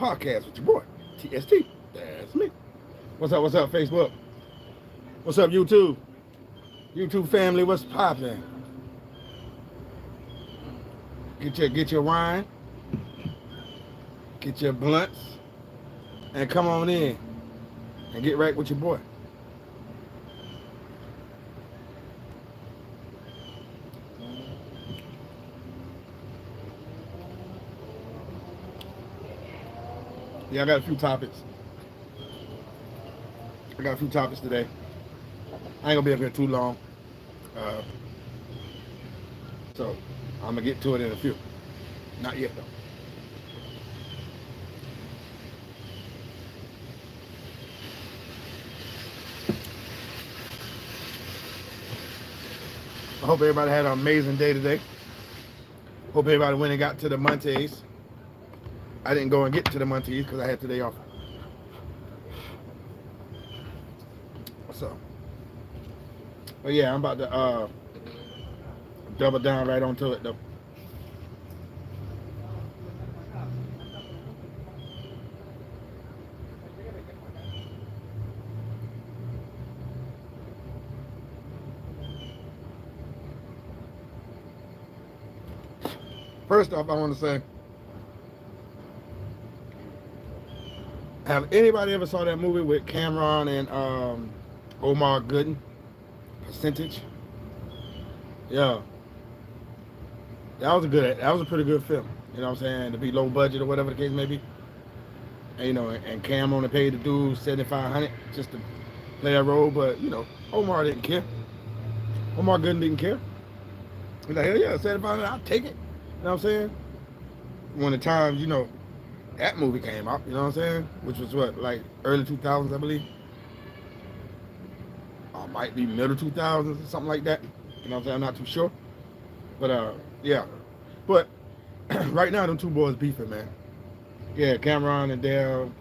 podcast with your boy, TST. That's me. What's up, Facebook? What's up, YouTube? YouTube family, what's poppin'? Get your wine, get your blunts, and come on in and get right with your boy. Yeah, I got a few topics. Today. I ain't gonna be up here too long. So I'm gonna get to it in a few. Not yet though. I hope everybody had an amazing day today. Hope everybody went and got to the Montes. I didn't go and get to the Montes because I had today off. So, but yeah, I'm about to double down right onto it though. First off, I want to say, have anybody ever saw that movie with Cameron and Omar Gooden? Percentage? Yeah. That was a pretty good film. You know what I'm saying? To be low budget or whatever the case may be. And, you know, and Cam only paid the dude $7,500 just to play a role, but you know, Omar didn't care. Omar Gooden didn't care. He's like, hell yeah, $7,500, I'll take it. You know what I'm saying? When the time, you know, that movie came out, you know what I'm saying? Which was what, like early 2000s, I believe? Or might be middle 2000s or something like that. You know what I'm saying? I'm not too sure. But, yeah. But, right now, them two boys beefing, man. Yeah, Cameron and damn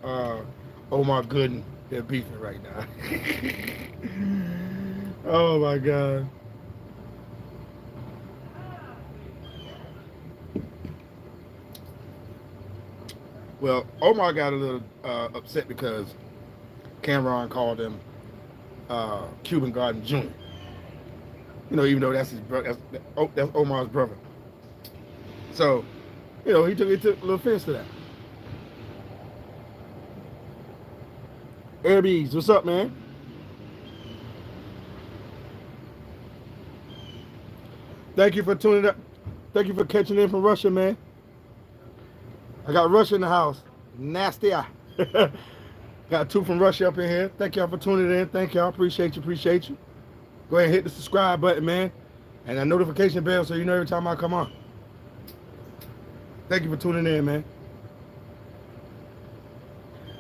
Omar Gooden, they're beefing right now. Oh, my God. Well, Omar got a little upset because Cameron called him Cuban Garden Jr. You know, even though that's his brother, that's Omar's brother. So, you know, he took a little offense to that. Airbees, what's up, man? Thank you for tuning up. Thank you for catching in from Russia, man. I got Russia in the house. Nasty. Got two from Russia up in here. Thank y'all for tuning in. Thank y'all. Appreciate you. Go ahead and hit the subscribe button, man. And that notification bell so you know every time I come on. Thank you for tuning in, man.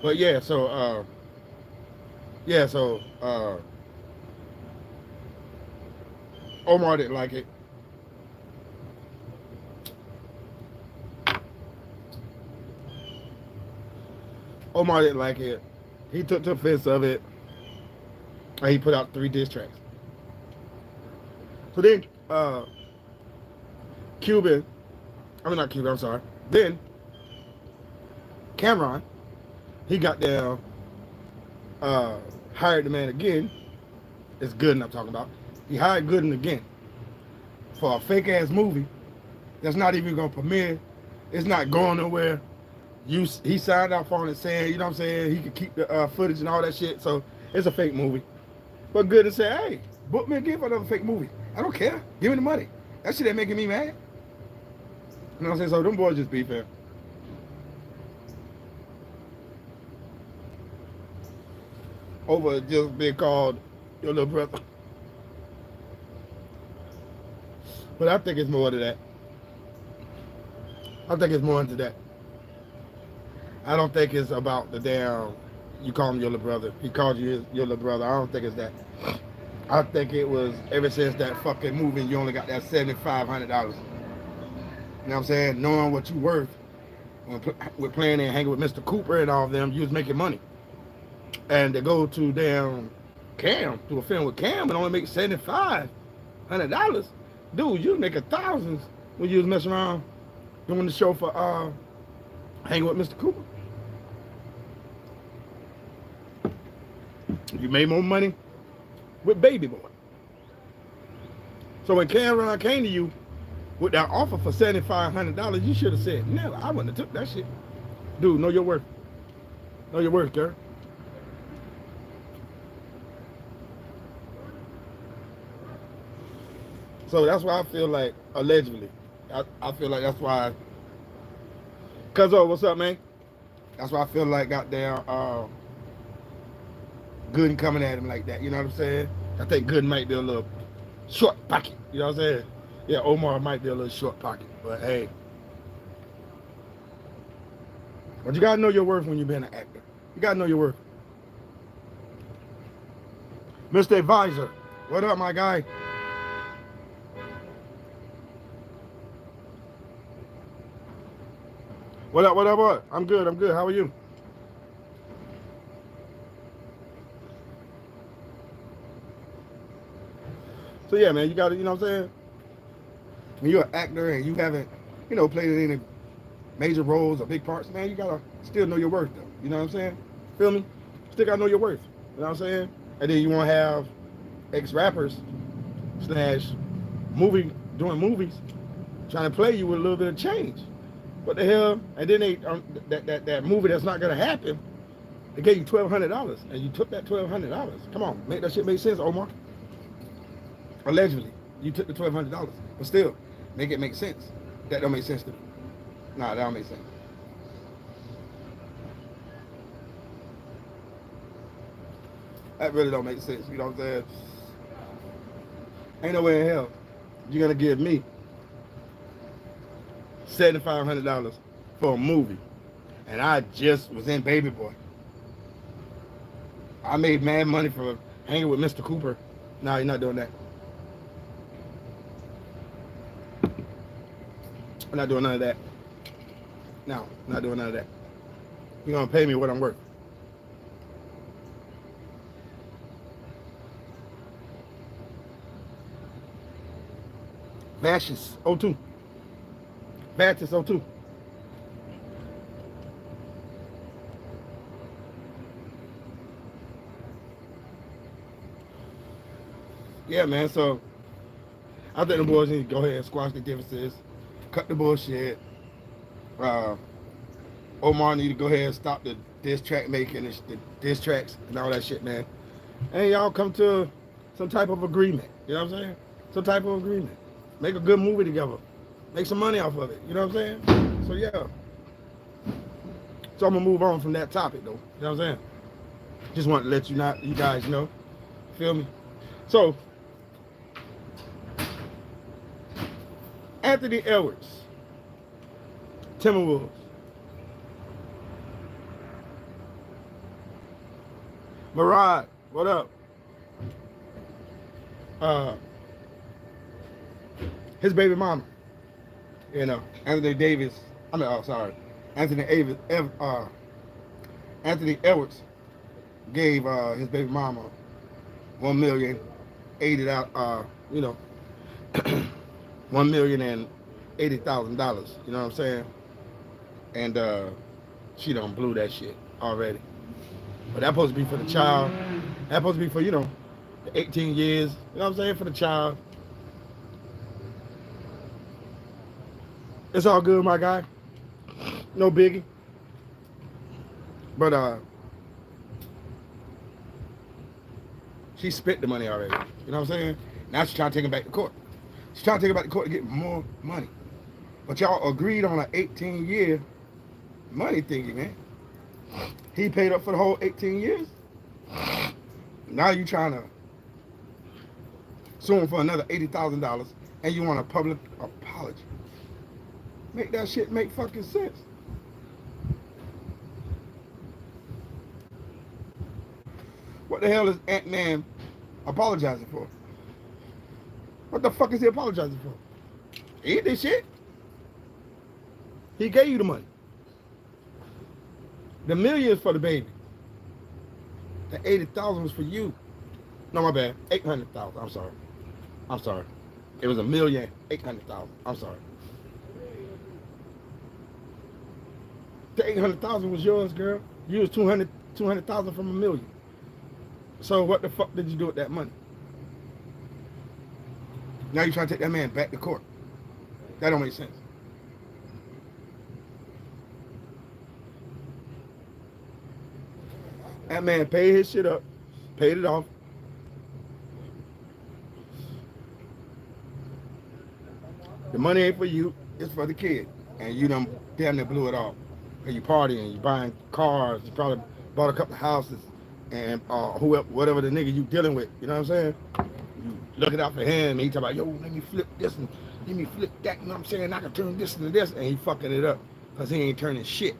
But yeah, so Omar didn't like it. Omar didn't like it. He took the offense of it. And he put out 3 diss tracks. So then, Then, Cameron, he got down, hired the man again. It's Gooden I'm talking about. He hired Gooden again for a fake ass movie that's not even gonna premiere. It's not going nowhere. He signed off on it saying, you know what I'm saying, he could keep the footage and all that shit. So it's a fake movie. But Gooden said, hey, book me again for another fake movie. I don't care. Give me the money. That shit ain't making me mad. You know what I'm saying? So them boys just beefing. Over just being called your little brother. But I think it's more to that. I think it's more into that. I don't think it's about the damn, you call him your little brother. He called you your little brother. I don't think it's that. I think it was ever since that fucking movie, you only got that $7,500. You know what I'm saying? Knowing what you worth with playing and hanging with Mr. Cooper and all of them, you was making money. And to go to damn Cam, to a film with Cam and only make $7,500, dude, you was making thousands when you was messing around doing the show for hanging with Mr. Cooper. You made more money with Baby Boy. So when Cameron came to you with that offer for $7,500, you should have said, no, I wouldn't have took that shit. Dude, know your worth. Know your worth, girl. So that's why I feel like, allegedly, I feel like that's why, Cuzzo, what's up, man? That's why I feel like goddamn Gooden coming at him like that, you know what I'm saying? I think Gooden might be a little short pocket, you know what I'm saying? Yeah, Omar might be a little short pocket, but hey. But you gotta know your worth when you're being an actor. You gotta know your worth. Mr. Advisor, what up, my guy? What up, what up, what? I'm good, how are you? So yeah, man, you gotta, you know what I'm saying? When you're an actor and you haven't, you know, played in any major roles or big parts, man, you gotta still know your worth, though. You know what I'm saying? Feel me? Still gotta know your worth. You know what I'm saying? And then you wanna have ex-rappers slash doing movies trying to play you with a little bit of change. What the hell? And then they that movie that's not gonna happen, they gave you $1,200 and you took that $1,200. Come on, make that shit make sense, Omar. Allegedly, you took the $1,200, but still, make it make sense. That don't make sense to me. Nah, that don't make sense. That really don't make sense. You know what I'm saying? Ain't no way in hell you're gonna give me $7,500 for a movie, and I just was in Baby Boy. I made mad money for hanging with Mr. Cooper. Nah, you're not doing that. I'm not doing none of that. No, I'm not doing none of that. You're gonna pay me what I'm worth. Vashes O2. Vashes O2. Yeah, man. So I think the boys need to go ahead and squash the differences, cut the bullshit. Omar need to go ahead and stop the diss track making, the diss tracks and all that shit, man. And y'all come to some type of agreement. You know what I'm saying? Some type of agreement. Make a good movie together. Make some money off of it. You know what I'm saying? So yeah. So I'm gonna move on from that topic though. You know what I'm saying? Just want to let you guys know. Feel me? So Anthony Edwards, Timberwolves. Marad, what up? His baby mama, you know, Anthony Davis. Anthony Edwards gave his baby mama $1,080,000. You know, $1,080,000. You know what I'm saying? And she done blew that shit already. But that's supposed to be for the child. That's supposed to be for, you know, the 18 years. You know what I'm saying? For the child. It's all good, my guy. No biggie. But she spent the money already. You know what I'm saying? Now she's trying to take him back to court. She's trying to take him back to court to get more money. But y'all agreed on an 18-year money thingy, man. He paid up for the whole 18 years. Now you trying to sue him for another $80,000 and you want a public apology. Make that shit make fucking sense. What the hell is Ant-Man apologizing for? What the fuck is he apologizing for? He ain't this shit. He gave you the money. The millions for the baby. The 80,000 was for you. No, my bad. 800,000. I'm sorry. It was $1,800,000. I'm sorry. The 800,000 was yours, girl. You was 200,000 from $1 million. So what the fuck did you do with that money? Now you trying to take that man back to court. That don't make sense. That man paid his shit up, paid it off. The money ain't for you, it's for the kid. And you done damn near blew it off. And you partying, you buying cars, you probably bought a couple of houses, and whoever, whatever the nigga you dealing with, you know what I'm saying? You looking out for him, and he talk about, yo, let me flip this and let me flip that, you know what I'm saying? I can turn this into this, and he fucking it up, because he ain't turning shit.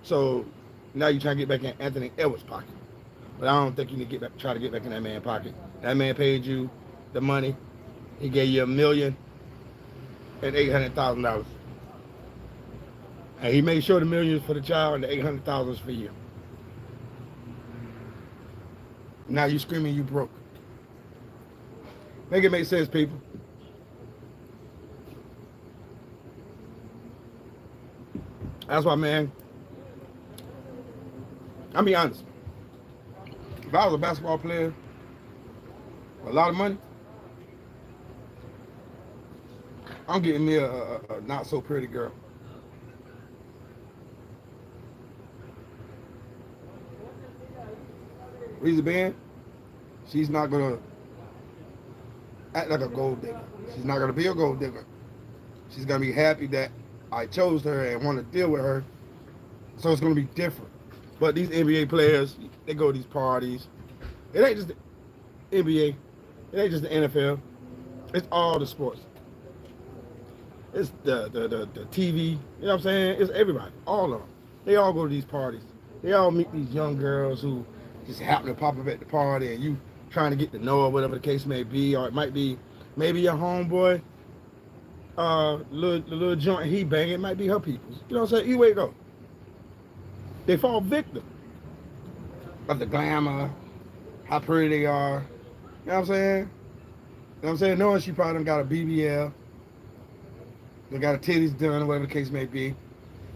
So now you trying to get back in Anthony Edwards' pocket. But I don't think you need to try to get back in that man's pocket. That man paid you the money. He gave you $1,800,000. And he made sure the million is for the child and the $800,000 is for you. Now you screaming you broke. Make it make sense, people. That's why, man, I'll be honest. If I was a basketball player, a lot of money, I'm getting me a not so pretty girl. Reason being, she's not gonna act like a gold digger. She's not gonna be a gold digger. She's gonna be happy that I chose her and want to deal with her. So it's gonna be different. But these NBA players, they go to these parties. It ain't just the NBA. It ain't just the NFL. It's all the sports. It's the TV. You know what I'm saying? It's everybody. All of them. They all go to these parties. They all meet these young girls who just happen to pop up at the party, and you trying to get to know her, whatever the case may be. Or it might be maybe your homeboy, the little joint he banging, it might be her people's. You know what I'm saying? Either way it go. They fall victim of the glamour, how pretty they are. You know what I'm saying? You know what I'm saying? Knowing she probably done got a BBL, they got her titties done, whatever the case may be.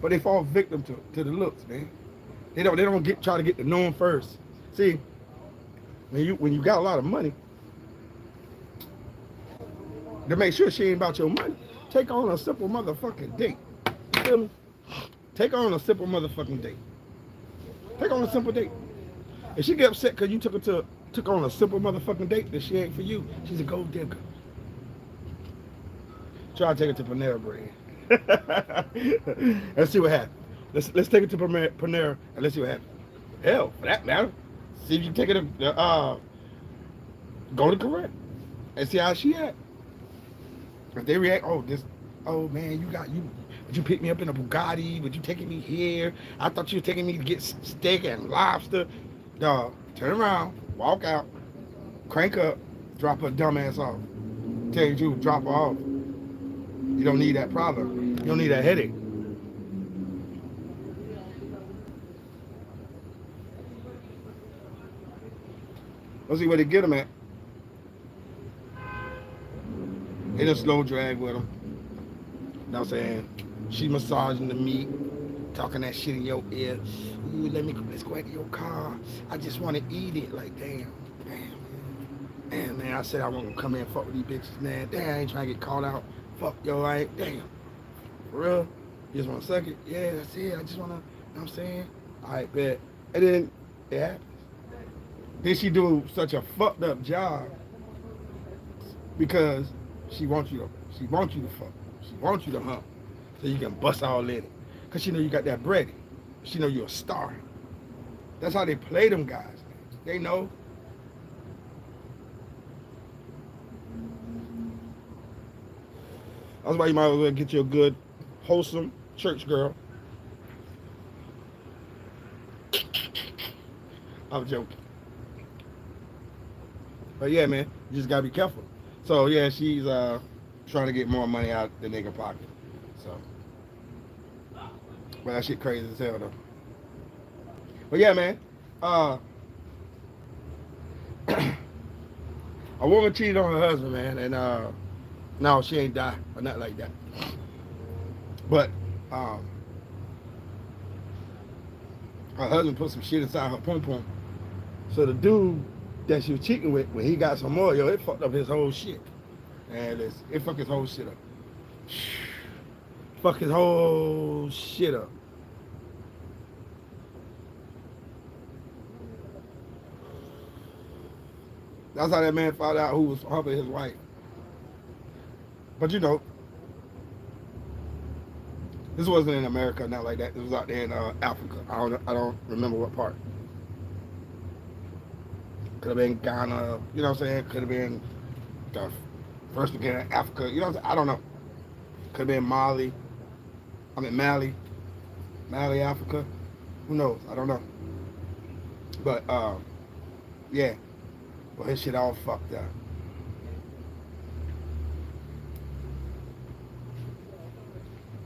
But they fall victim to the looks, man. They don't try to get to know them first. See, when you got a lot of money, to make sure she ain't about your money, take on a simple motherfucking date. You feel me? Take on a simple motherfucking date. Take on a simple date. If she get upset because you took on a simple motherfucking date, then she ain't for you. She's a gold digger. Try to take it to Panera Bread. Let's see what happens. Let's take it to Panera and let's see what happens. Hell, for that matter, see if you can take it to go to Korea and see how she act. If they react, oh man, would you pick me up in a Bugatti? Would you taking me here? I thought you were taking me to get steak and lobster. Dog, turn around, walk out, crank up, drop her dumb ass off. Tell you the truth, drop her off. You don't need that problem. You don't need that headache. Let's see where they get them at. They just slow drag with them. You know what I'm saying? She massaging the meat, talking that shit in your ear. Ooh, let's go back to your car. I just want to eat it. Like, damn, man. I said I want to come in and fuck with these bitches, man. Damn, I ain't trying to get called out. Fuck yo, like, damn. For real? You just want to suck it? Yeah, that's it. I just want to, you know what I'm saying? All right, bet. And then it happens. Then she do such a fucked up job because she wants you to fuck. She wants you to hump. So you can bust all in it. Because she know you got that bread. She know you're a star. That's how they play them guys. Man. They know. That's why you might as well get you a good, wholesome church girl. I'm joking. But yeah, man, you just gotta be careful. So yeah, she's trying to get more money out the nigga pocket. So, but that shit crazy as hell though. But yeah, man, a woman cheated on her husband, man, and no, she ain't die or nothing like that. But her husband put some shit inside her pom pom. So the dude that she was cheating with, when he got some more, yo, it fucked up his whole shit. And it fucked his whole shit up. Fuck his whole shit up. That's how that man found out who was humping his wife. But you know, this wasn't in America, not like that. This was out there in Africa. I don't remember what part. Could have been Ghana, you know what I'm saying? Could have been the first beginning of Africa, you know what I'm saying? I don't know. Could have been Mali, Africa. Who knows? I don't know. But yeah. Well, his shit all fucked up.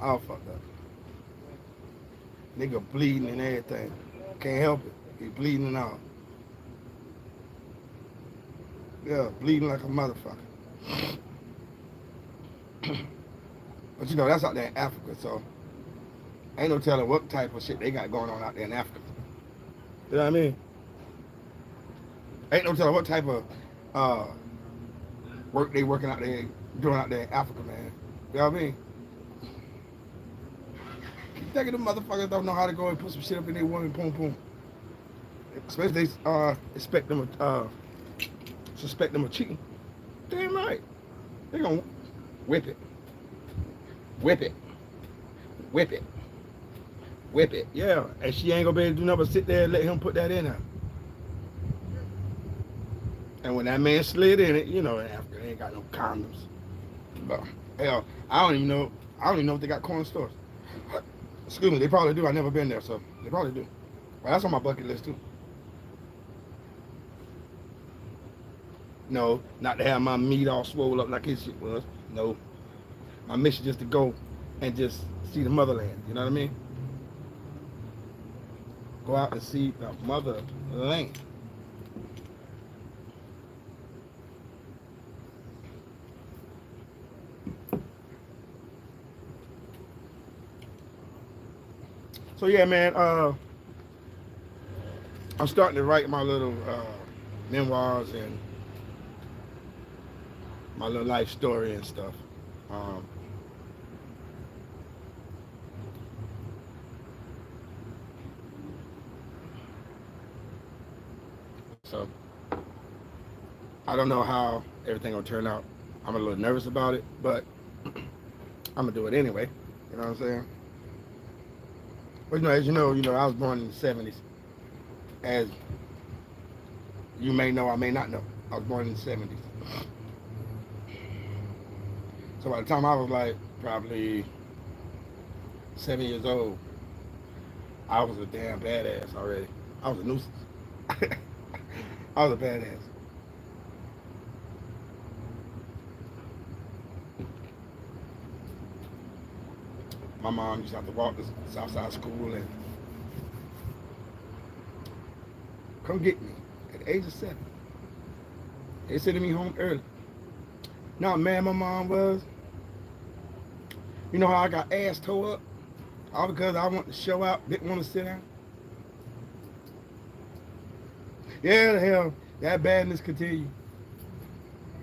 All fucked up. Nigga bleeding and everything. Can't help it. He bleeding and all. Yeah, bleeding like a motherfucker. But you know, that's out there in Africa, so ain't no telling what type of shit they got going on out there in Africa. You know what I mean? Ain't no telling what type of work they working out there, doing out there in Africa, man. You know what I mean? You thinking them motherfuckers don't know how to go and put some shit up in their woman, boom, boom. Especially they suspect them of cheating. Damn right. They gonna whip it. Whip it. Whip it. Whip it. Yeah. And she ain't gonna be able to do nothing but sit there and let him put that in her. And when that man slid in it, you know, in Africa, they ain't got no condoms. But hell, I don't even know if they got corner stores. Excuse me, they probably do. I've never been there, so they probably do. But that's on my bucket list too. No, not to have my meat all swollen up like his shit was. No. My mission just to go and just see the motherland. You know what I mean? Go out and see the motherland. So yeah, man, I'm starting to write my little memoirs and my little life story and stuff. So I don't know how everything will turn out. I'm a little nervous about it, but I'm gonna do it anyway. You know what I'm saying? But you know, as you know, I was born in the '70s. As you may know, I may not know, I was born in the '70s. So by the time I was like probably 7 years old, I was a damn badass already. I was a nuisance. I was a badass. My mom used to have to walk to Southside School and come get me at the age of 7. They sending me home early. Now, man, my mom was. You know how I got ass tore up? All because I wanted to show out, didn't want to sit down. Yeah, the hell, that badness continue.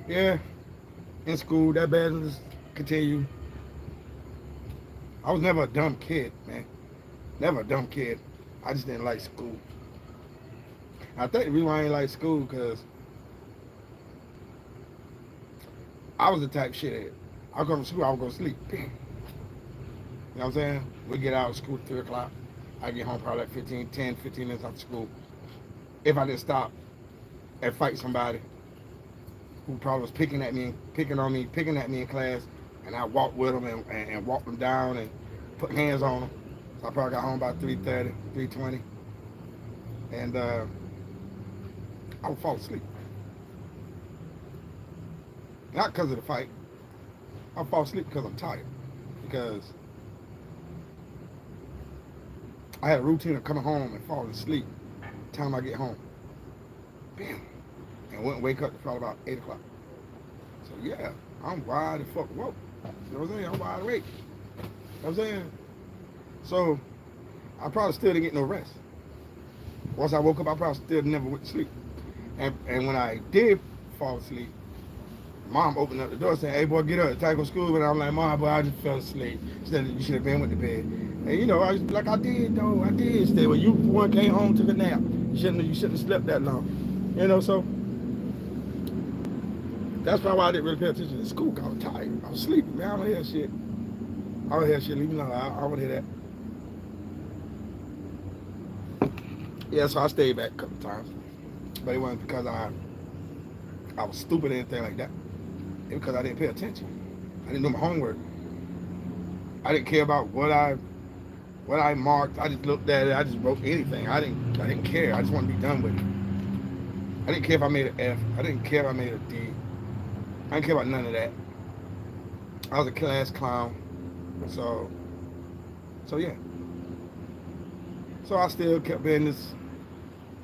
Yeah, in school, that badness continue. I was never a dumb kid, man. Never a dumb kid. I just didn't like school. I think the reason why I didn't like school because I was the type shit. I go to school, I would go to sleep. You know what I'm saying? We get out of school at 3 o'clock. I get home probably like 15 minutes after school. If I didn't stop and fight somebody who probably was picking at me in class, and I walked with them and walked them down and put hands on them. So I probably got home about 3:30, 3:20. And I would fall asleep. Not because of the fight. I fall asleep because I'm tired. Because I had a routine of coming home and falling asleep by the time I get home. Bam. And wouldn't wake up to probably about 8 o'clock. So yeah, I'm wide the fuck woke. You know what I'm saying? I'm wide awake. You know what I'm saying? So I probably still didn't get no rest. Once I woke up, I probably still never went to sleep. And when I did fall asleep, Mom opened up the door saying, "Hey boy, get up, it's time to go to school." And I'm like, "Mom, boy, I just fell asleep." She said, "You should have been with the bed." And you know, I was like, "I did though, I did stay." When you one came home, took a nap. You shouldn't have slept that long. You know, so that's probably why I didn't really pay attention to school. 'Cause I was tired. I was sleeping, man. I don't hear shit. I don't hear shit. Leave me alone. I don't hear that. Yeah, so I stayed back a couple times, but it wasn't because I was stupid or anything like that. It was because I didn't pay attention. I didn't do my homework. I didn't care about what I marked. I just looked at it. I just wrote anything. I didn't care. I just wanted to be done with it. I didn't care if I made an F. I didn't care if I made a D. I didn't care about none of that. I was a class clown. So yeah. So I still kept being this,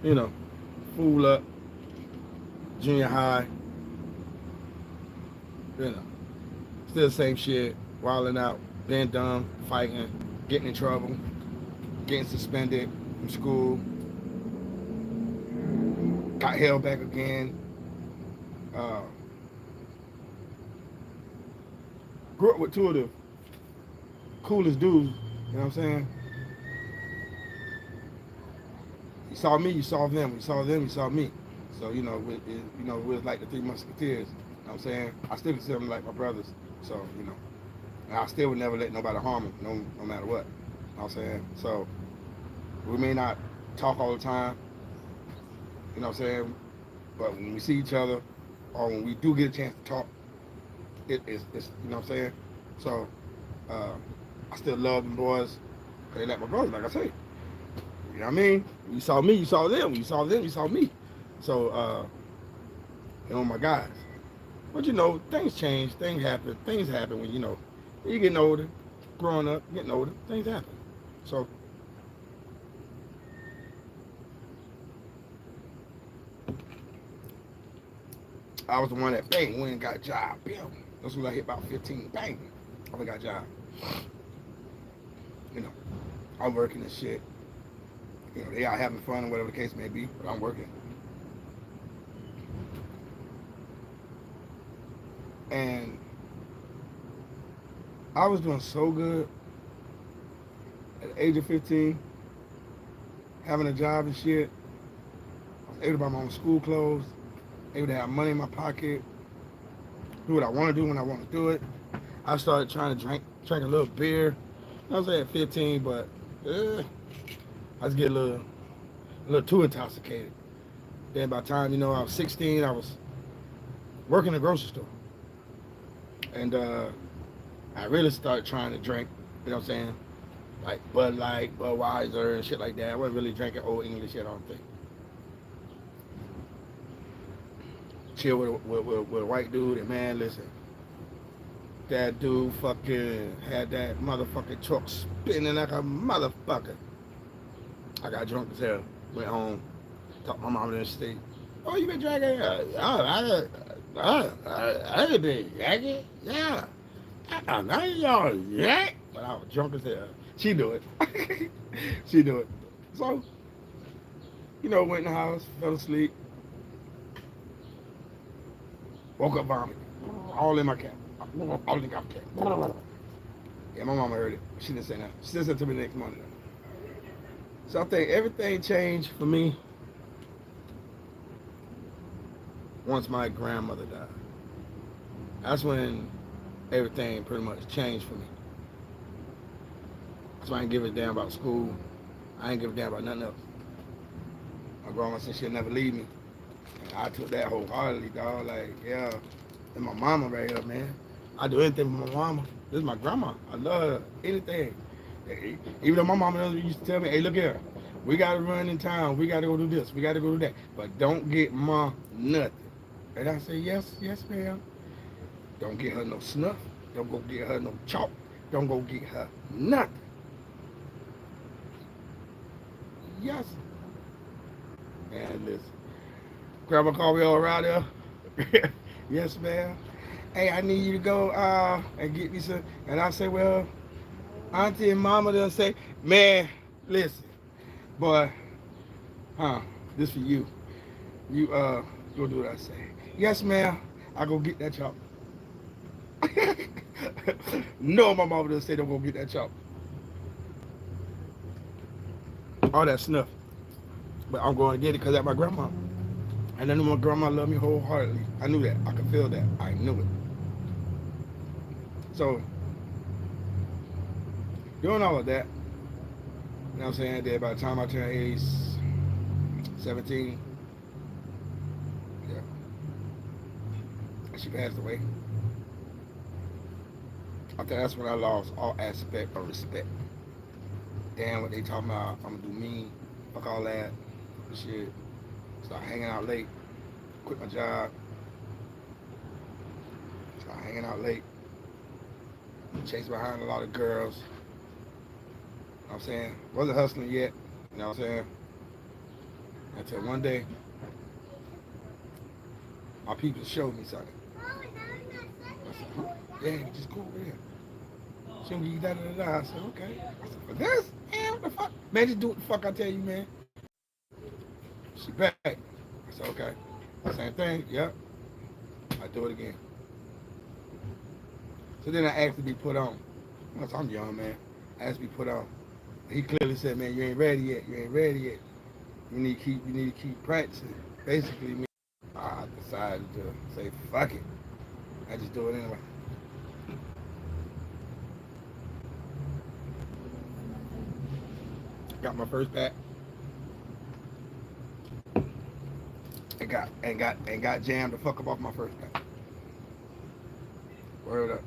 you know, fool up, junior high, you know, still the same shit, wilding out, being dumb, fighting, getting in trouble, getting suspended from school, got held back again. Uh, Grew up with two of the coolest dudes, you know what I'm saying? You saw me, you saw them. You saw them, you saw me. So, you know, we was like the Three Musketeers. You know what I'm saying? I still consider them like my brothers. So, you know, and I still would never let nobody harm them, no matter what. You know what I'm saying? So, we may not talk all the time, you know what I'm saying? But when we see each other, or when we do get a chance to talk, it's you know what I'm saying? So, I still love them boys. They like my brothers, like I say. You know what I mean? You saw me, you saw them. You saw them, you saw me. So, you know, my guys. But you know, things change, things happen. Things happen when, you know, you're getting older, growing up, getting older, things happen. So, I was the one that bang, went and got a job. Bam. That's when I hit about 15. Bang. I got a job. You know, I'm working and shit. You know, they out having fun or whatever the case may be, but I'm working. And I was doing so good at the age of 15, having a job and shit. I was able to buy my own school clothes, able to have money in my pocket, do what I want to do when I want to do it. I started trying to drink a little beer. I was at 15, but I was getting a little too intoxicated. Then by the time, you know, I was 16, I was working in a grocery store. And I really started trying to drink, you know what I'm saying? Like Bud Light, Budweiser, and shit like that. I wasn't really drinking Old English yet, I don't think. Chill with a white dude, and man, listen. That dude fucking had that motherfucking truck spinning like a motherfucker. I got drunk as hell. Went home. Talked to my mom in the state. "Oh, you been drinking?" I ain't been drinking. Yeah. I ain't y'all yet. But I was drunk as hell. She do it. She do it. So, you know, went in the house, fell asleep. Woke up vomiting. All in my cap. All in my cap. Yeah, my mama heard it. She didn't say nothing. She didn't say it to me the next morning. So I think everything changed for me once my grandmother died. That's when everything pretty much changed for me. So I ain't give a damn about school. I ain't give a damn about nothing else. My grandma said she'll never leave me. And I took that wholeheartedly, dog. Like, yeah, and my mama right here, man. I do anything for my mama. This is my grandma. I love her. Anything. Even though my mama used to tell me, "Hey, look here. We got to run in town. We got to go do this. We got to go do that. But don't get Ma nothing." And I say, yes, ma'am. Don't get her no snuff. Don't go get her no chalk. Don't go get her nothing. Yes. And listen, grandma called me all around there. "Yes, ma'am. Hey, I need you to go and get me some." And I say, "Well, auntie and mama," they'll say, "Man, listen, boy, Huh? This for you. You go do what I say. Yes, ma'am. I go get that chop. No, my mama doesn't say don't go get that chop. All that snuff. But I'm going to get it because that's my grandma. And I knew my grandma loved me wholeheartedly. I knew that. I could feel that. I knew it. So, doing all of that, you know what I'm saying? That by the time I turned age 17, yeah, she passed away. I think that's when I lost all aspect of respect. Damn, what they talking about? I'm gonna do me. Fuck all that. Shit. Start hanging out late. Quit my job. Start hanging out late. Chase behind a lot of girls. You know what I'm saying? Wasn't hustling yet. You know what I'm saying? Until one day, my people showed me something. I said, huh? Yeah, just go over there. She gonna give you da. I said, okay. I said, for this? Man, what the fuck? Man, just do what the fuck I tell you, man. She back. I said, okay. Same thing, yep. I do it again. So then I asked to be put on. I'm young, man. I asked to be put on. He clearly said, man, you ain't ready yet. You ain't ready yet. You need to keep practicing. Basically, me, I decided to say, fuck it. I just do it anyway. Got my first pack. And got jammed the fuck up off my first pack. Word up.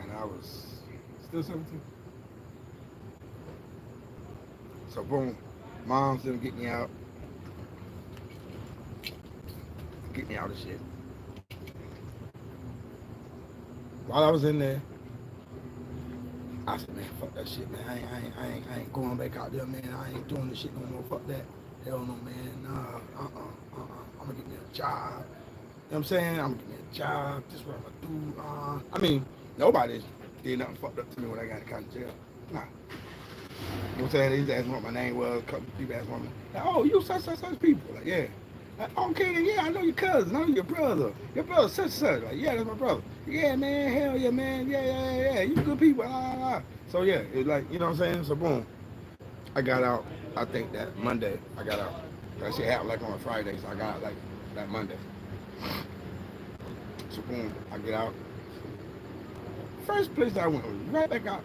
And I was still 17. So boom, mom's gonna get me out. Get me out of shit. While I was in there, I said, man, fuck that shit, man. I ain't going back out there, man. I ain't doing this shit no more. Fuck that. Hell no, man. Nah, I'm gonna get me a job. You know what I'm saying? I'm gonna get me a job. This is what I'm gonna do. I mean, nobody did nothing fucked up to me when I got out of jail. Nah. You know what I'm saying? They used to ask me what my name was. A couple of people asked me, like, oh, you such people. Like, yeah. Like, okay, then, yeah, I know your cousin. I know your brother. Your brother such. Like, yeah, that's my brother. Yeah, man, hell yeah, man. Yeah. You good people. So, yeah, it's like, you know what I'm saying? So, boom. I got out, I think that Monday, I got out. That shit happened like on a Friday, so I got out like that Monday. So, boom, I get out. First place I went was right back out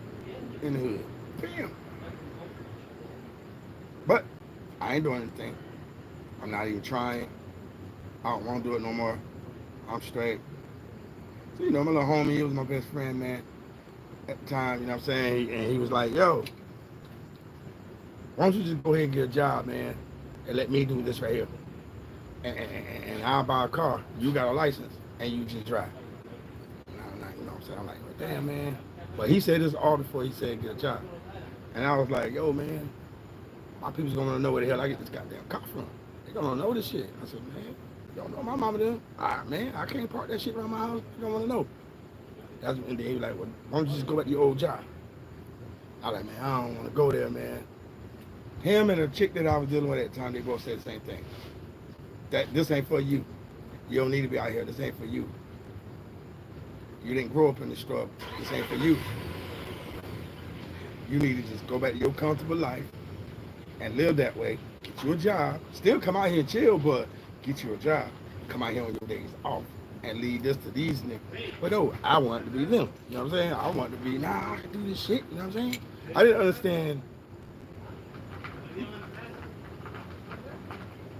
in the hood. Bam. But I ain't doing anything. I'm not even trying. I don't want to do it no more. I'm straight. So, you know, my little homie, he was my best friend, man, at the time, you know what I'm saying? And he was like, yo, why don't you just go ahead and get a job, man, and let me do this right here. And I'll buy a car. You got a license, and you just drive. And I'm like, you know what I'm saying? I'm like, well, damn, man. But he said this all before he said get a job. And I was like, yo, man, my people's gonna know where the hell I get this goddamn car from. They gonna know this shit. I said, man, you don't know my mama then? Man, I can't park that shit around my house. You don't wanna know. That's when they was like, well, why don't you just go back to your old job? I was like, man, I don't wanna go there, man. Him and the chick that I was dealing with at the time, they both said the same thing. That this ain't for you. You don't need to be out here. This ain't for you. You didn't grow up in the struggle. This ain't for you. You need to just go back to your comfortable life and live that way. Get you a job. Still come out here and chill, but get you a job. Come out here on your days off and leave this to these niggas. But no, I wanted to be them. You know what I'm saying? I wanted to be, I can do this shit. You know what I'm saying? I didn't understand.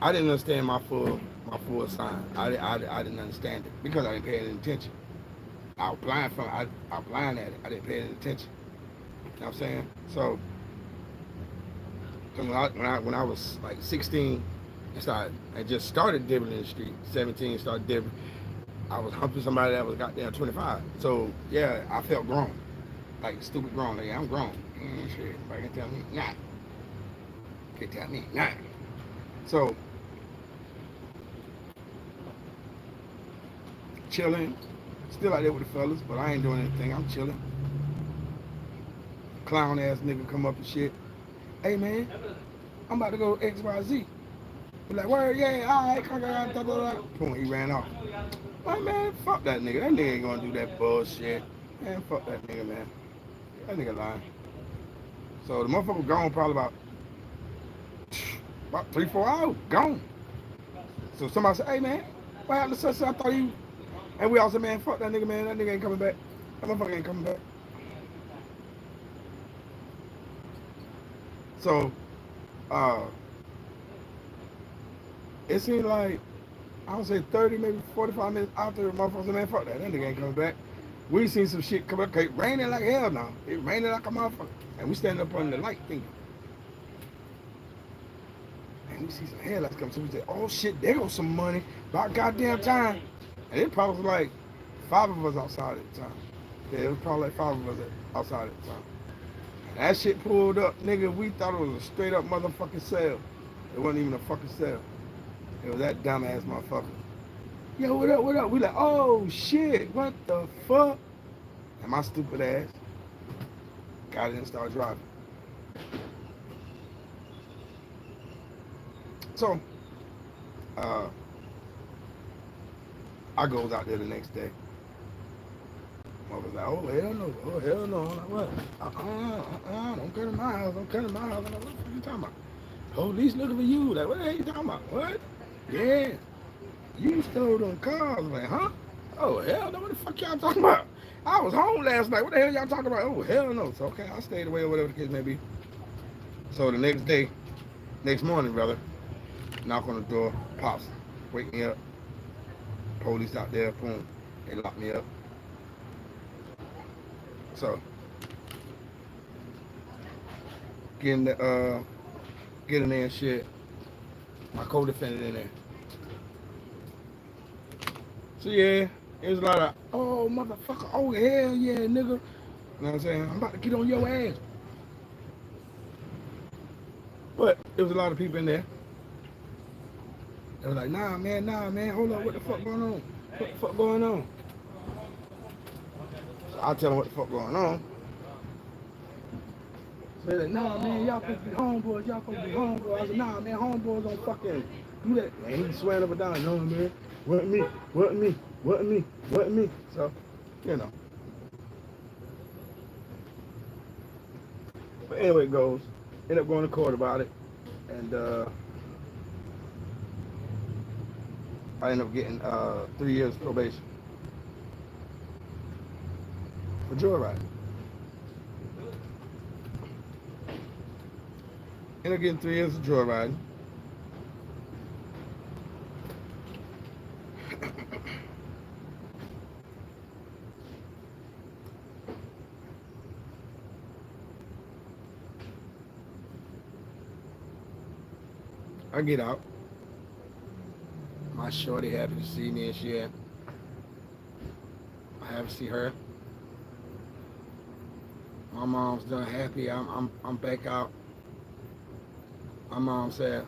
I didn't understand my full sign. I didn't understand it because I didn't pay any attention. I was blind at it. I didn't pay any attention. You know what I'm saying? So when I was like 16, I just started dibbling in the street. 17, started dibbling. I was humping somebody that was goddamn 25. So yeah, I felt grown, like stupid grown. Like, I'm grown. Shit, nobody can tell me not. Can't tell me not. So chilling, still out there with the fellas, but I ain't doing anything. I'm chilling. Clown ass nigga come up and shit. hey man, I'm about to go XYZ. Be like, word, yeah, all right, boom, he ran off. Like, man, fuck that nigga. That nigga ain't gonna do that bullshit. Man, fuck that nigga, man. That nigga lying. So the motherfucker gone probably about 3-4 hours. Gone. So somebody said, hey man, what happened to such? I thought you. And we all said, man, fuck that nigga, man. That nigga ain't coming back. That motherfucker ain't coming back. So, it seemed like, I would say 30, maybe 45 minutes after the motherfucker said, man, fuck that. That nigga ain't coming back. We seen some shit come up. It raining like hell now. It raining like a motherfucker. And we standing up on the light thinking. And we see some headlights come. So we said, oh shit, there goes some money. About goddamn time. And it probably was like 5 of us outside at the time. Yeah, it was probably like 5 of us outside at the time. And that shit pulled up, nigga. We thought it was a straight up motherfucking sale. It wasn't even a fucking sale. It was that dumbass motherfucker. Yo, what up, what up? We like, oh shit, what the fuck? And my stupid ass got in and started driving. So, I goes out there the next day. Mother's like, oh hell no, oh hell no. I'm like, what? Don't come to my house, don't come to my house. I'm like, what the fuck you talking about? Police looking for you. Like, what the hell you talking about? What? Yeah. You stole them cars. I'm like, huh? Oh hell no, what the fuck y'all talking about? I was home last night. What the hell y'all talking about? Oh hell no. So okay, I stayed away or whatever the case may be. So the next day, next morning, brother, knock on the door, pops, wake me up. Police out there, boom, they locked me up. So getting there and shit. My co-defendant in there. So yeah, it was a lot of, oh motherfucker, oh hell yeah, nigga. You know what I'm saying? I'm about to get on your ass. But there was a lot of people in there. They were like, nah man, hold up, what the fuck going on? What the fuck going on? So I tell them what the fuck going on. So they're like, nah man, y'all supposed to be homeboys, y'all supposed to be homeboys. I said, nah man, homeboys don't fucking do that. Man, he swearing up and down, no man, what me. So, you know. But anyway, it goes. End up going to court about it. And I ended up getting 3 years probation for joyriding. Ended up getting 3 years of joyriding. I get out. My shorty happy to see me and shit. I happy to see her. My mom's done happy. I'm back out. My mom said,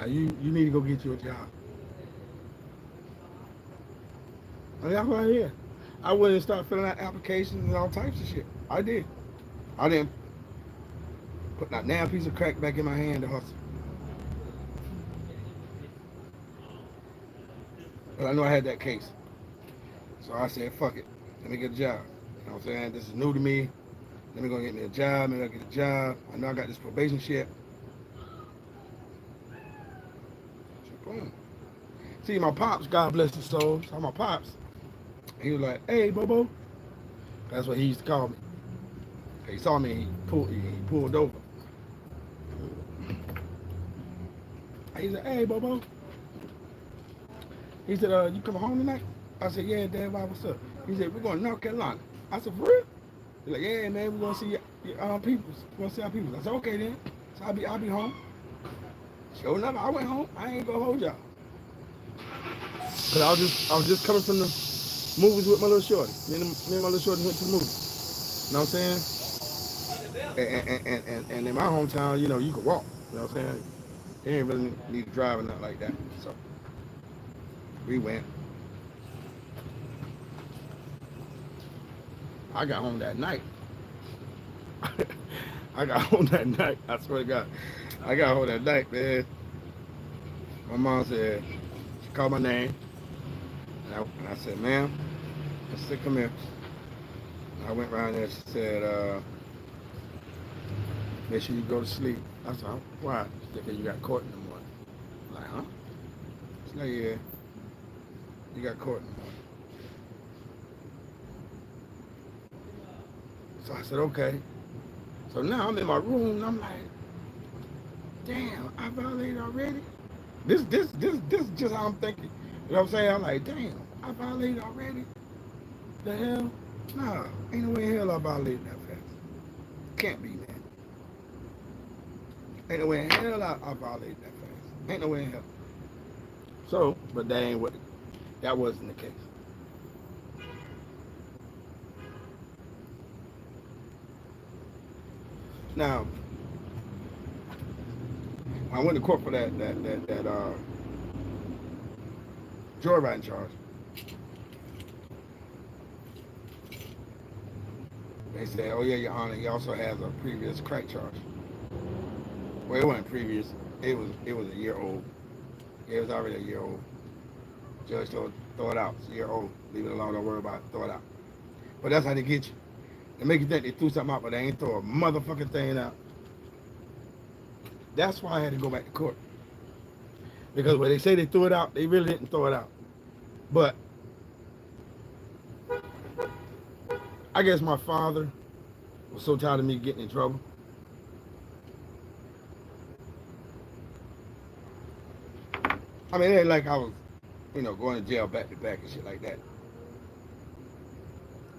you need to go get you a job. And that's what I did. I went and started filling out applications and all types of shit. I did. I didn't put that damn piece of crack back in my hand to hustle. But I know I had that case. So I said, fuck it. Let me get a job. You know what I'm saying? This is new to me. Let me go get me a job. Maybe I'll get a job. I know I got this probation shit. So boom. See, my pops, God bless his soul. So my pops, he was like, hey, Bobo. That's what he used to call me. He saw me and he pulled over. He said, hey, Bobo. He said, you coming home tonight? I said, yeah, Dad, what's up? He said, we're going to North Carolina. I said, for real? He's like, yeah, man, we're going to see your peoples. We're going to see our peoples. I said, okay, then. So I'll be home. Sure enough, I went home. I ain't going to hold y'all. Because I was just coming from the movies with my little shorty. Me and my little shorty went to the movies. You know what I'm saying? And in my hometown, you know, you can walk. You know what I'm saying? You ain't really need to drive or nothing like that. So we went. I got home that night. I got home that night. I swear to God. I got home that night, man. My mom said, she called my name. And I said, ma'am, I said, come here. I went around there. She said, make sure you go to sleep. I said, why? She said, 'cause you got court in the morning. I'm like, huh? She's like, yeah, you got court in the morning. So I said, okay. So now I'm in my room and I'm like, damn, I violated already? This is just how I'm thinking. You know what I'm saying? I'm like, damn, I violated already? The hell? Nah, ain't no way in hell I violated that fast. Can't be, man. Ain't no way in hell I violated that fast. Ain't no way in hell. So, but that wasn't the case. Now, I went to court for that joyriding charge. They said, oh yeah, Your Honor, he also has a previous crack charge. Well, it wasn't previous. It was a year old. Yeah, it was already a year old. Judge told throw it out. It's a year old. Leave it alone. Don't worry about it. Throw it out. But that's how they get you. They make you think they threw something out, but they ain't throw a motherfucking thing out. That's why I had to go back to court. Because when they say they threw it out, they really didn't throw it out. But I guess my father was so tired of me getting in trouble. I mean, it ain't like I was, going to jail back to back and shit like that.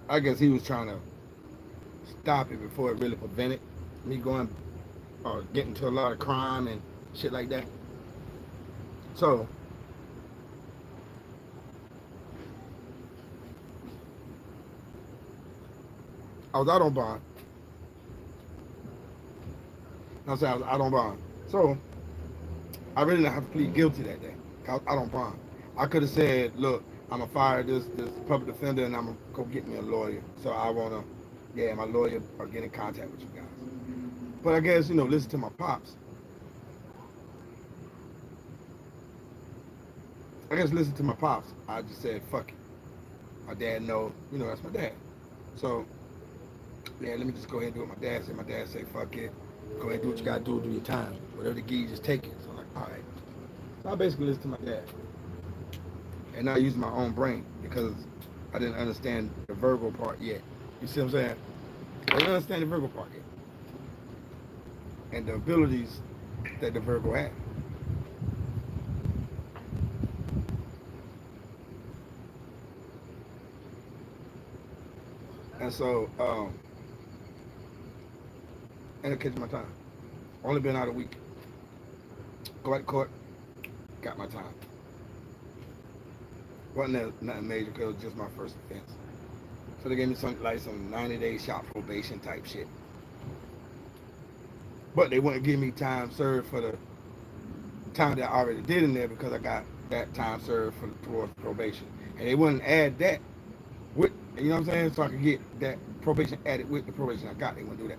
I guess he was trying to stop it before it really prevented me going or getting into a lot of crime and shit like that. So I was out on bond. I said I was out on bond. So I really didn't have to plead guilty that day. I was out on bond. I could have said, look, I'm gonna fire this public defender and I'm gonna go get me a lawyer. So I wanna, my lawyer or get in contact with you guys. But I guess, listen to my pops. Listen to my pops. I just said, fuck it. My dad know, that's my dad. So, yeah, let me just go ahead and do what my dad said. My dad said, fuck it. Go ahead and do what you gotta do your time. Whatever they give you, just take it. So I'm like, all right. So I basically listened to my dad. And not using my own brain because I didn't understand the verbal part yet. You see what I'm saying? I didn't understand the verbal part yet. And the abilities that the verbal had. And so, and it catch my time. Only been out a week. Go out to court, got my time. Wasn't nothing major because it was just my first offense. So they gave me some 90-day shop probation type shit. But they wouldn't give me time served for the time that I already did in there because I got that time served towards probation. And they wouldn't add that with, you know what I'm saying? So I could get that probation added with the probation I got. They wouldn't do that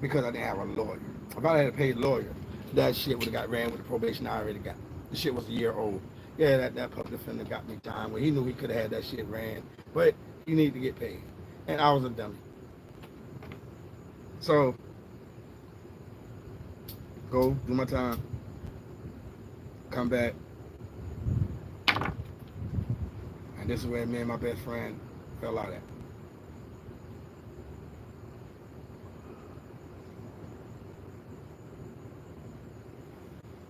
because I didn't have a lawyer. If I had a paid lawyer, that shit would have got ran with the probation I already got. The shit was a year old. Yeah, that public defender got me time where he knew he could have had that shit ran, but he needed to get paid. And I was a dummy. So, go, do my time, come back. And this is where me and my best friend fell out at.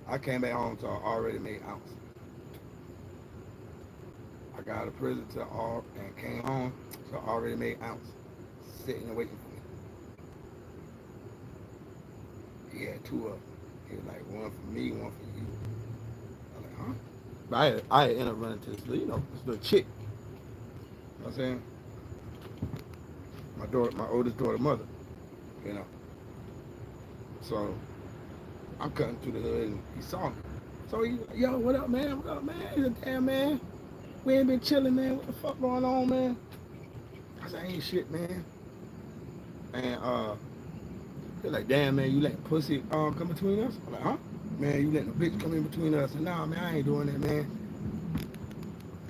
I came back home to an already made ounce. I got out of prison and came home to an already made ounce, sitting and waiting for me. He had two of them. He was like, one for me, one for you. I was like, huh? But I had ended up running to this little chick. You know what I'm saying? My oldest daughter mother. So I'm cutting through the hood and he saw me. So he's like, yo, what up, man? What up, man? He's like, damn, man. We ain't been chilling, man. What the fuck going on, man? I said, ain't shit, man. And They're like, damn, man, you letting pussy come between us? I'm like, huh? Man, you letting a bitch come in between us? And nah, man, I ain't doing that, man.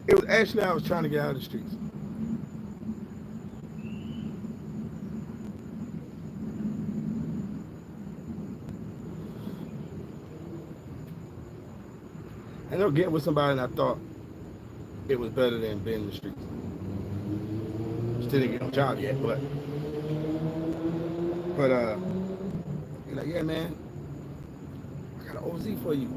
It was actually I was trying to get out of the streets. I ended up getting with somebody and I thought it was better than being in the streets. Still didn't get no job yet, but he's like, yeah, man, I got an OZ for you.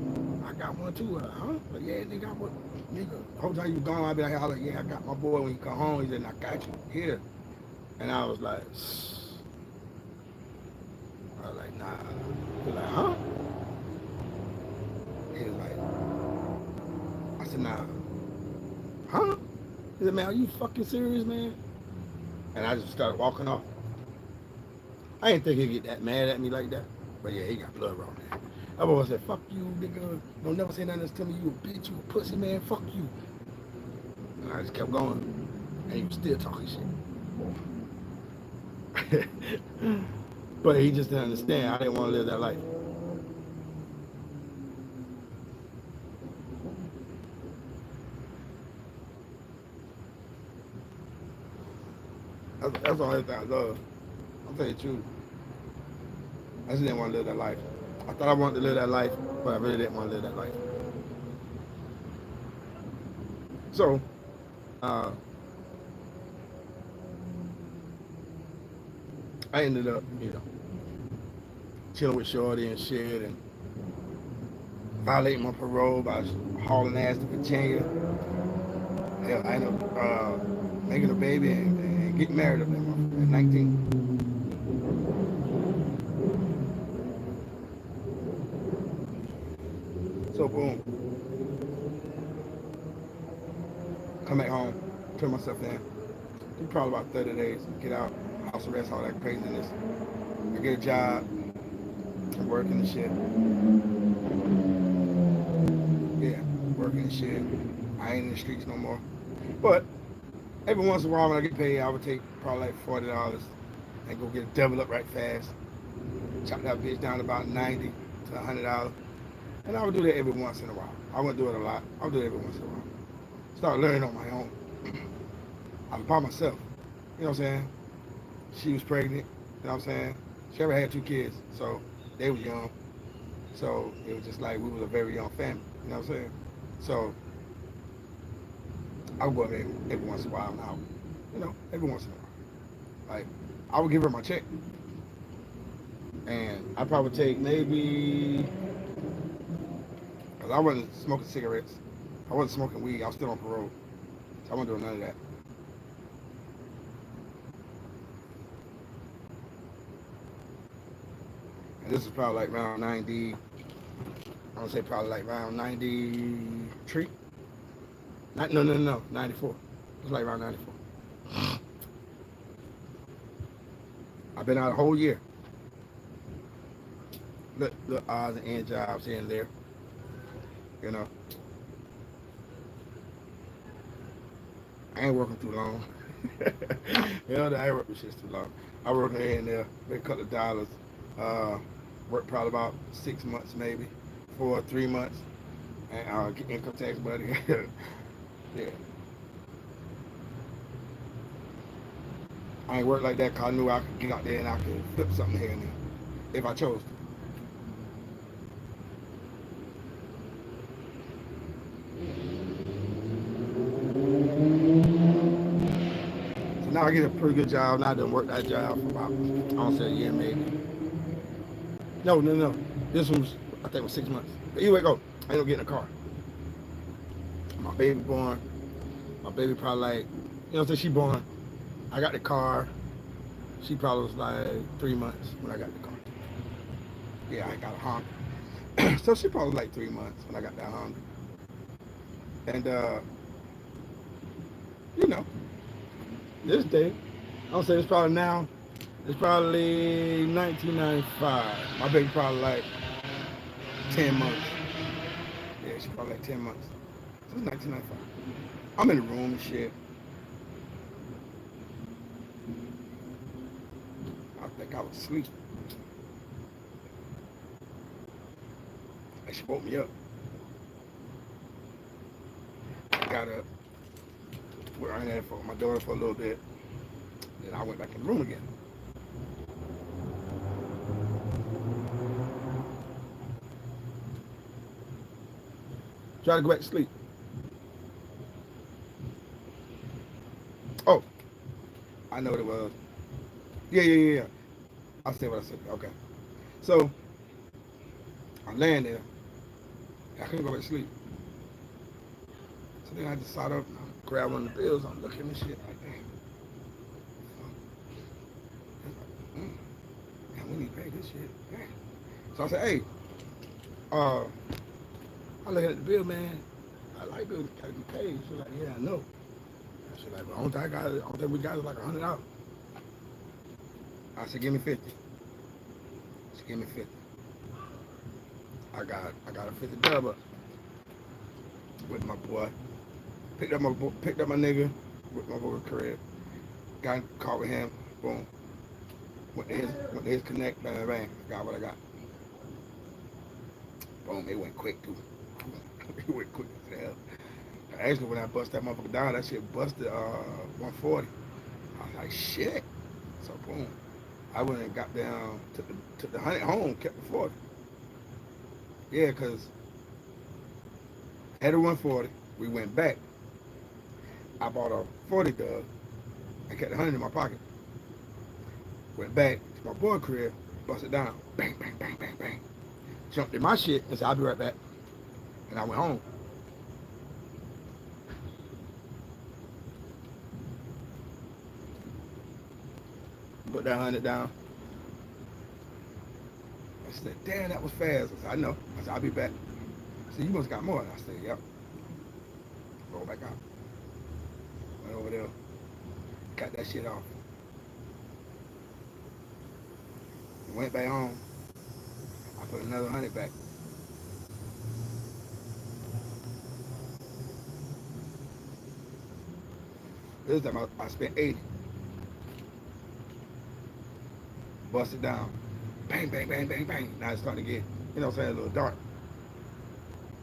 I got one too. Huh? But yeah, nigga, what? Nigga, whole time you gone, I be like, yeah, I got my boy when you come home. He said, I got you here. And I was like, nah. He's like, huh? He was like, I said, nah. Huh? He said, man, are you fucking serious, man? And I just started walking off. I didn't think he'd get that mad at me like that. But yeah, he got blood wrong there. That boy said, fuck you, nigga. Don't never say nothing to me. You a bitch, you a pussy, man. Fuck you. And I just kept going. And he was still talking shit. But he just didn't understand. I didn't want to live that life. That's the only thing I love. I'll tell you the truth. I just didn't want to live that life. I thought I wanted to live that life, but I really didn't want to live that life. So, uh, I ended up, chilling with Shorty and shit and violating my parole by hauling ass to Virginia. Hell, I ended up making a baby and getting married up there at 19. So boom, come back home, turn myself in. Do probably about 30 days, get out, house arrest, all that craziness. I get a job, I'm working and shit. Yeah, working and shit. I ain't in the streets no more. But every once in a while when I get paid, I would take probably like $40 and go get a double up right fast. Chop that bitch down to about $90 to $100. And I would do that every once in a while. I wouldn't do it a lot. I would do it every once in a while. Start learning on my own. I was by myself. You know what I'm saying? She was pregnant. You know what I'm saying? She ever had 2 kids. So they were young. So it was just like we was a very young family. You know what I'm saying? So I would go there every once in a while now. Every once in a while. Like, I would give her my check. And I'd probably take maybe, because I wasn't smoking cigarettes. I wasn't smoking weed. I was still on parole. So I wasn't doing none of that. And this is probably like around 90, I would say probably like around 93. No, 94. It was like around 94. I've been out a whole year. Little odds and end jobs here and there. You know. I ain't working too long. I ain't working shit too long. I work here and there, make a couple of dollars. Work probably about 6 months maybe, 4 or 3 months, and get income tax money. Yeah. I ain't work like that because I knew I could get out there and I could flip something here and there if I chose to. So now I get a pretty good job. Now I done work that job for about, I don't say a year maybe. No. This was, I think it was 6 months. But anyway, go. I ended up getting a car. My baby born. My baby probably like, she born. I got the car. She probably was like 3 months when I got the car. Yeah, I got a Honda. So she probably was like 3 months when I got that Honda. And, this day, I'll say it's probably now, it's probably 1995. My baby probably like 10 months. Yeah, she probably like 10 months. So it's 1995. I'm in the room and shit. I think I was asleep. And she woke me up. I got up, went around there for my daughter for a little bit. Then I went back in the room again. Try to go back to sleep. Oh, I know what it was. Yeah. I said what I said. Okay. So I'm laying there. I couldn't go back to sleep. So then I just sat up and I grabbed one of the bills. I'm looking at this shit like, man, we need to pay this shit. Man. So I said, hey, I'm looking at the bill, man. I like bills gotta be paid. She's like, yeah, I know. She's like, but the only thing we got is like $100. I said, give me 50. She gave me 50. I got a 50 dub up with my boy. Picked up my nigga with my boy career. Got caught with him. Boom. Went to his connect. Bang, bang. Got what I got. Boom. It went quick too. It went quick as hell. Actually, when I bust that motherfucker down, that shit busted 140. I was like, shit. So boom. I went and got down, took the 100 home, kept the 40. Yeah, cause had a 140. We went back. I bought a 40 dub. I kept the 100 in my pocket. Went back to my boy crib, bust it down. Bang, bang, bang, bang, bang. Jumped in my shit and said, I'll be right back. And I went home. Put that 100 down. I said, damn, that was fast. I said, I know. I said, I'll be back. I said, you must got more. I said, yep. Roll back out. Went over there. Got that shit off. Went back home. I put another 100 back. This time I spent 80. Bust it down. Bang, bang, bang, bang, bang. Now it's starting to get, you know what I'm saying, a little dark.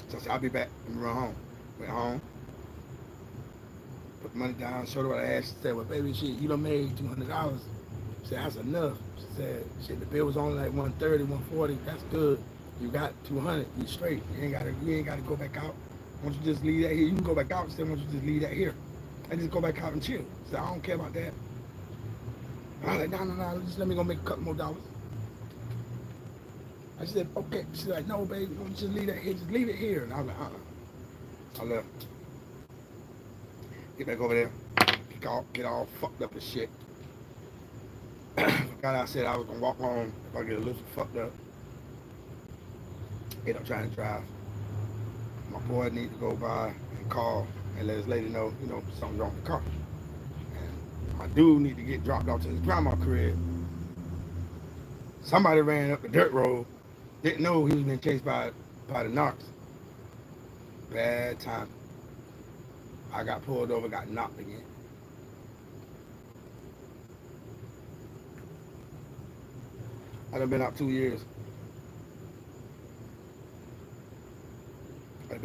So I said, I'll be back. Let me run home. Went home. Put the money down. Showed her what I asked. She said, well, baby, shit, you done made $200. She said, that's enough. She said, shit, the bill was only like 130, 140. That's good. You got 200. You straight. You ain't gotta go back out. Why don't you just leave that here? You can go back out. She said, why don't you just leave that here? And just go back out and chill. She said, I don't care about that. I was like, no, just let me go make a couple more dollars. I said, okay. She's like, no, baby, don't just leave that here. Just leave it here. And I was like, I left. Get back over there. Get all fucked up and shit. Forgot I said I was gonna walk home if I get a little fucked up. End up trying to drive. My boy need to go by and call and let his lady know, something's wrong with the car. And my dude need to get dropped off to his grandma's crib. Somebody ran up the dirt road. Didn't know he was being chased by the narcs. Bad time. I got pulled over, got knocked again. I done been out 2 years. I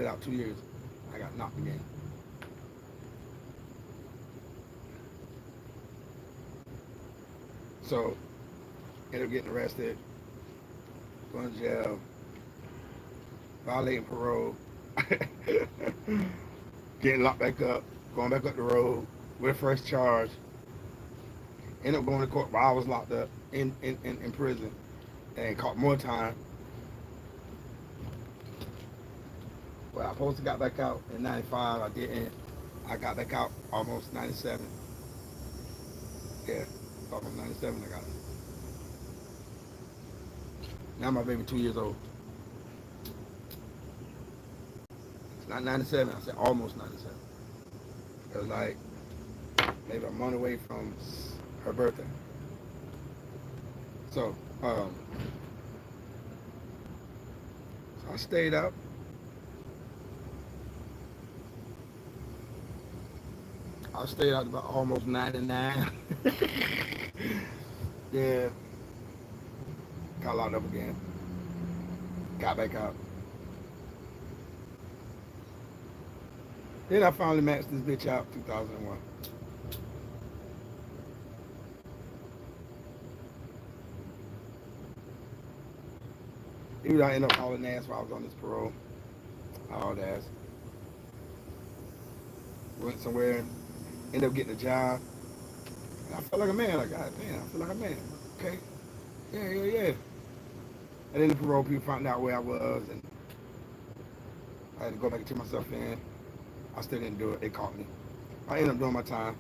got knocked again. So, ended up getting arrested, going to jail, violating parole, getting locked back up, going back up the road with a fresh charge. Ended up going to court while I was locked up in prison and caught more time. Well, I supposed to got back out in 95. I didn't. I got back out almost 97. Yeah, almost 97 I got it. Now my baby 2 years old. It's not 97, I said almost 97. It was like maybe a month away from her birthday. So I stayed up. I stayed out about almost 99. Yeah. Got locked up again. Got back out. Then I finally maxed this bitch out 2001. Even though I ended up hauling ass while I was on this parole. I hauled ass. Went somewhere, ended up getting a job. And I felt like a man. Like, God damn, I feel like a man. Okay. Yeah. And then the parole people found out where I was, and I had to go back and check myself in. I still didn't do it. They caught me. I ended up doing my time.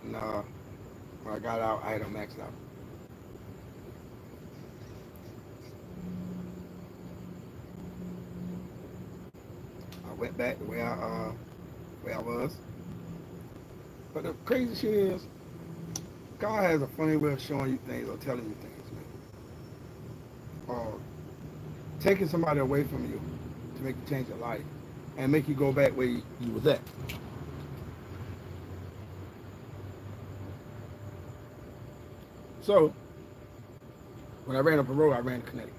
And when I got out, I had them maxed out. I went back the way I was. But the crazy shit is, God has a funny way of showing you things or telling you things, man. Or taking somebody away from you to make you change your life and make you go back where you was at. So, when I ran up a road, I ran to Connecticut.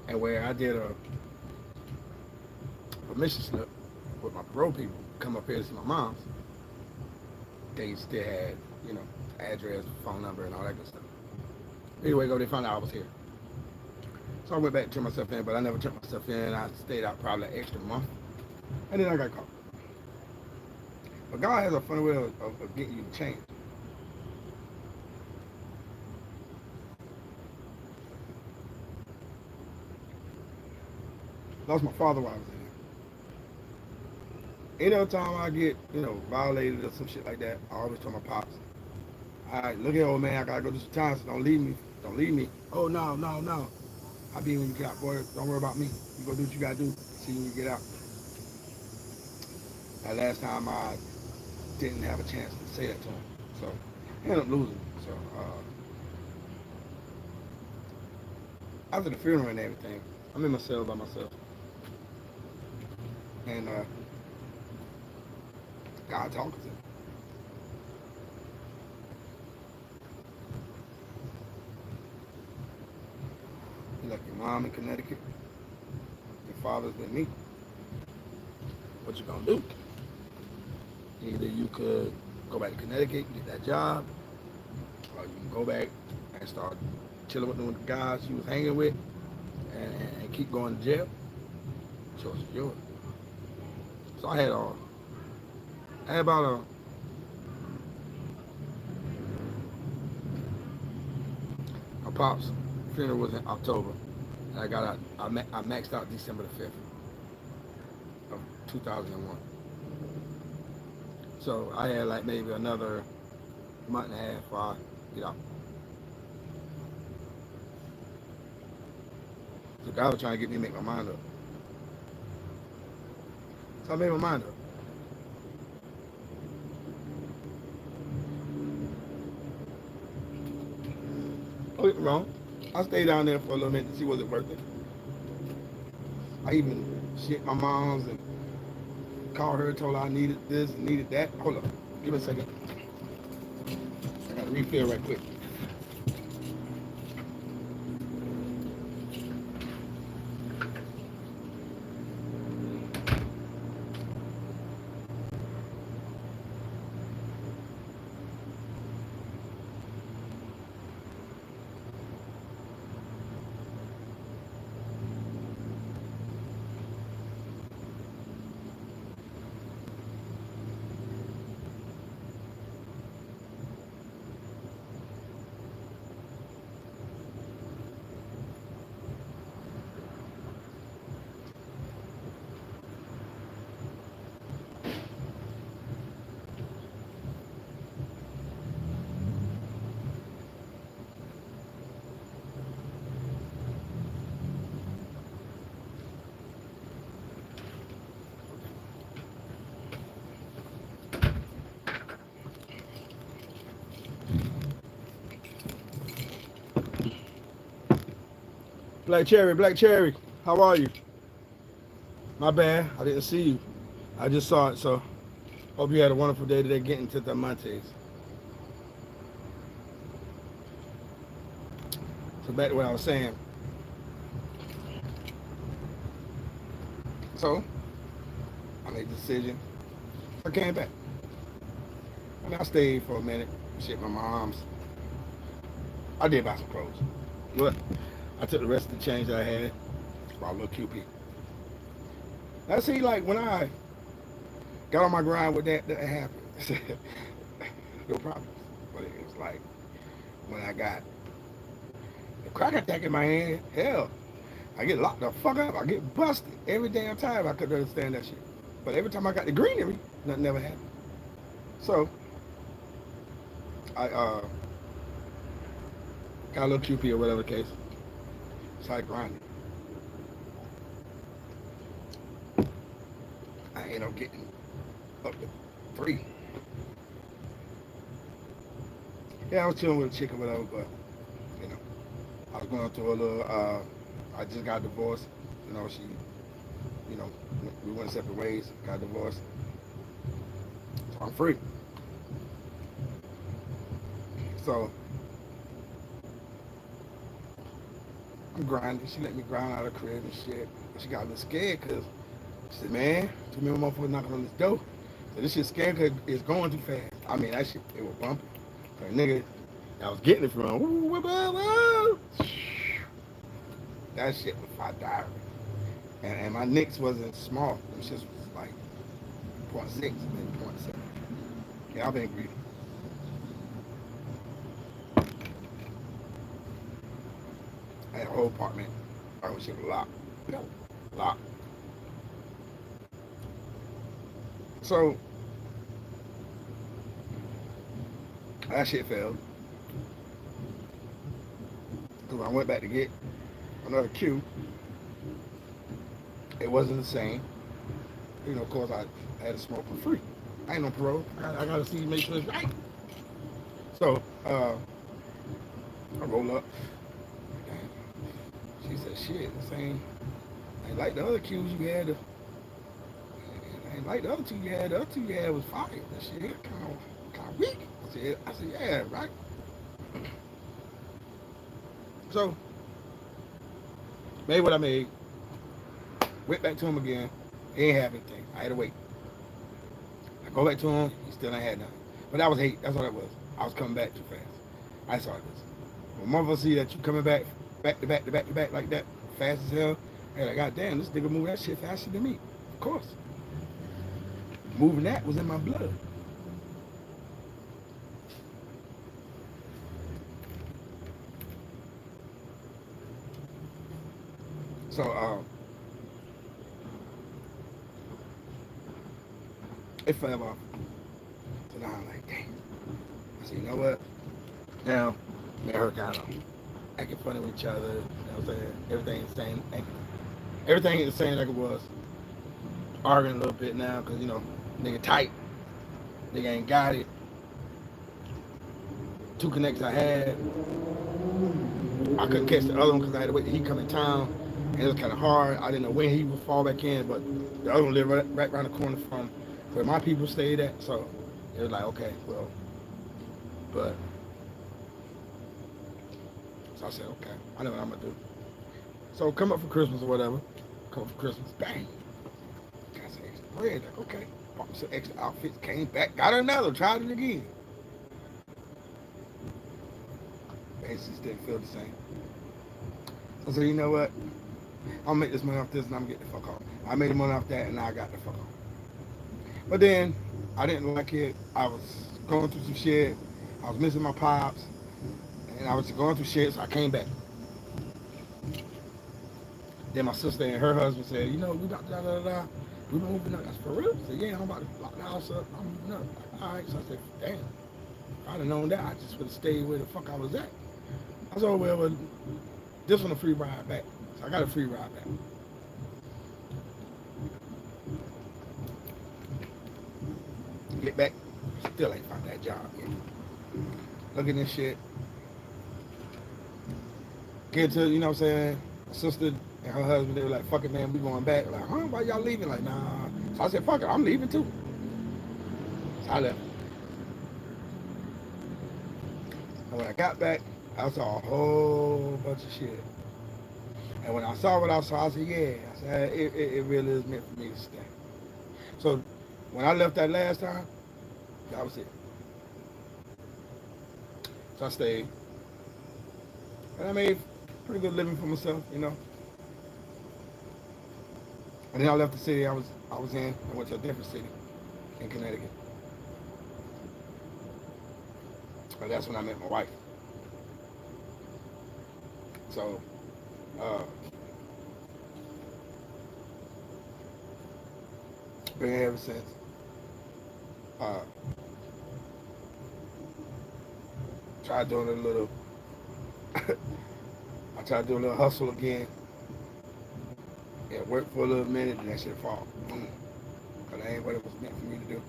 And where I did a permission slip with my parole people, come up here to see my mom's, they still had, address, phone number, and all that good stuff. Anyway, they found out I was here. So I went back and turned myself in, but I never turned myself in. I stayed out probably an extra month, and then I got caught. But God has a funny way of getting you to change. Lost my father while I was in there. Any other time I get, violated or some shit like that, I always tell my pops, all right, look here, old man, I gotta go do some time, so don't leave me. Don't leave me. Oh, no. I'll be when you get out, boy. Don't worry about me. You go do what you gotta do. See when you get out. That last time I didn't have a chance to say that to him. So I ended up losing. So after the funeral and everything, I'm in my cell by myself. And God talking to me. He's like, your mom in Connecticut, your father's with me. What you gonna do? Either you could go back to Connecticut and get that job, or you can go back and start chilling with the guys you was hanging with and keep going to jail. Choice is yours. So I had about my pop's funeral was in October, and I got out. I maxed out December the 5th of 2001. So I had like maybe another month and a half before I get out. So God was trying to get me to make my mind up. So I made my mind up. Don't get me wrong. I stayed down there for a little minute to see was it worth it. I even shit my mom's and called her, told her I needed this and needed that. Hold up. Give me a second. I got to refill right quick. Black Cherry, how are you? My bad, I didn't see you. I just saw it, so hope you had a wonderful day today getting to the Montes. So back to what I was saying. So I made the decision. I came back. I mean, I stayed for a minute. Shit, my mom's. I did buy some clothes. But I took the rest of the change that I had. Bought a little QP. Now see, like when I got on my grind with that happened. No problem. But it was like when I got the crack attack in my hand, hell, I get locked the fuck up. I get busted every damn time. I couldn't understand that shit. But every time I got the greenery, nothing ever happened. So I got a little QP or whatever the case. Started grinding. I ended up getting up to 3. Yeah, I was chilling with a chick or whatever, but you know, I was going through a little. I just got divorced. You know, we went separate ways. Got divorced, so I'm free. So I'm grinding. She let me grind out of the crib and shit. She got a little scared because she said, "Man, too many motherfuckers knocking on this door." So this shit scared because it's going too fast. I mean, that shit, it was bumping. So nigga, I was getting it from. That shit was my diary. And my nicks wasn't small. It was just like 0.6 and 0.7. Yeah, I've been greedy. I had a whole apartment. I was shit locked. Locked. So that shit failed. Because I went back to get another Q. It wasn't the same. You know, of course, I had to smoke for free. I ain't no parole. I gotta see, make sure it's right. So, I roll up. She said, shit, this ain't like the other Qs you had. Ain't like the other two you had. The other two you had was fire. That shit kind of weak. I said, yeah, right. So, made what I made. Went back to him again. He ain't have anything. I had to wait. I go back to him. He still ain't had nothing. But that was hate. That's all that was. I was coming back too fast. I saw this. When motherfuckers see that you coming back to back like that, fast as hell, they're like, God damn, this nigga move that shit faster than me. Of course. Moving that was in my blood. So, it fell off. So now I'm like, dang. I said, you know what? Now, me and her kind of acting funny with each other. You know what I'm saying? Everything's the same. Everything is the same like it was. Arguing a little bit now because, you know, nigga tight. Nigga ain't got it. 2 connects I had. I couldn't catch the other one because I had to wait till he come in town. And it was kind of hard. I didn't know when he would fall back in, but the other one lived right around the corner from where my people stayed at. So it was like, okay, well, but so I said, okay, I know what I'm gonna do. So come up for Christmas or whatever. Come up for Christmas, bang. Got some extra bread. Like, okay. Bought me some extra outfits, came back, got another, tried it again. Basically didn't feel the same. So I said, you know what? I'll make this money off this and I'm getting the fuck off. I made the money off that and now I got the fuck off. But then I didn't like it. I was going through some shit. I was missing my pops. And I was going through shit, so I came back. Then my sister and her husband said, you know, we about to da-da-da-da. We moving up. I said, for real? I said, yeah, I'm about to lock the house up. I'm moving up. Like, all right. So I said, damn. If I'd have known that, I just would have stayed where the fuck I was at. I said, oh, well, this one a free ride back. So I got a free ride back. Get back, still ain't found that job yet. Look at this shit. Get to, you know what I'm saying, my sister and her husband, they were like, fuck it, man, we going back. Like, huh, why y'all leaving? Like, nah. So I said, fuck it, I'm leaving too. So I left. And when I got back, I saw a whole bunch of shit. And when I saw what I saw, I said, yeah. I said, it really is meant for me to stay. So when I left that last time, that was it. So I stayed. And I made pretty good living for myself, you know. And then I left the city I was in. I went to a different city in Connecticut. And that's when I met my wife. So, been here ever since. Uh, tried doing a little, I tried doing a little hustle again. It worked for a little minute, and that shit fall. Because that ain't what it was meant for me to do.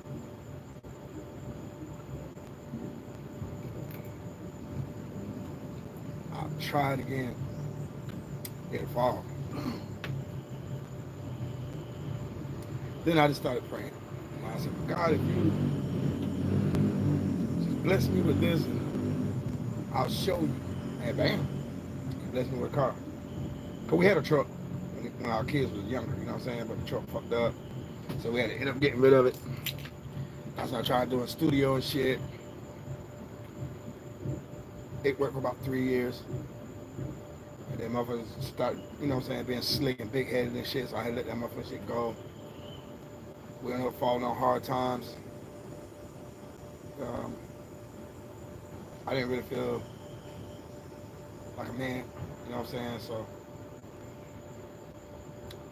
I tried again. It fall. Then I just started praying. And I said, God, if you just bless me with this, and I'll show you. And bam, he blessed me with a car. Because we had a truck when our kids was younger, you know what I'm saying? But the truck fucked up. So we had to end up getting rid of it. That's when I tried doing studio and shit. It worked for about 3 years. And then motherfuckers started, you know what I'm saying, being slick and big-headed and shit, so I had to let that motherfucker shit go. We ended up falling on hard times. I didn't really feel like a man, you know what I'm saying? So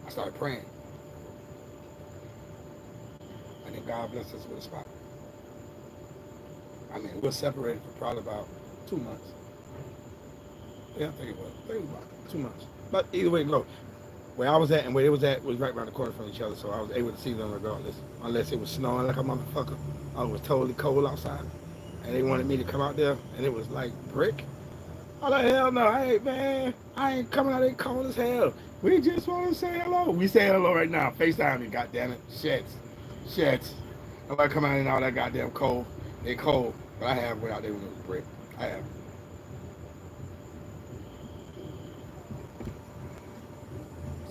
I started praying. And then God blessed us with a spot. I mean, we were separated for probably about 2 months. Yeah, I think it was. I think it was about 2 months. But either way it go. Where I was at and where they was at was right around the corner from each other, so I was able to see them regardless. Unless it was snowing like a motherfucker. Or it was totally cold outside. And they wanted me to come out there, and it was like brick. I'm like, hell no, I ain't coming out there cold as hell. We just want to say hello. We say hello right now. FaceTime me, goddammit. Shits. Nobody come out in all that goddamn cold. They cold. But I have went out there when it was brick. I have.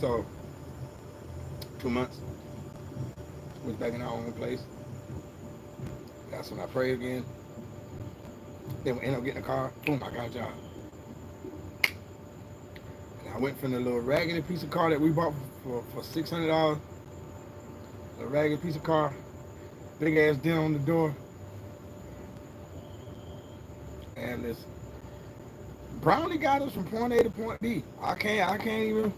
So, 2 months. Was back in our own place. That's when I prayed again. Then we ended up getting a car. Boom, I got a job. And I went from the little raggedy piece of car that we bought for $600. A raggedy piece of car. Big ass dent on the door. And this Brownie got us from point A to point B. I can't even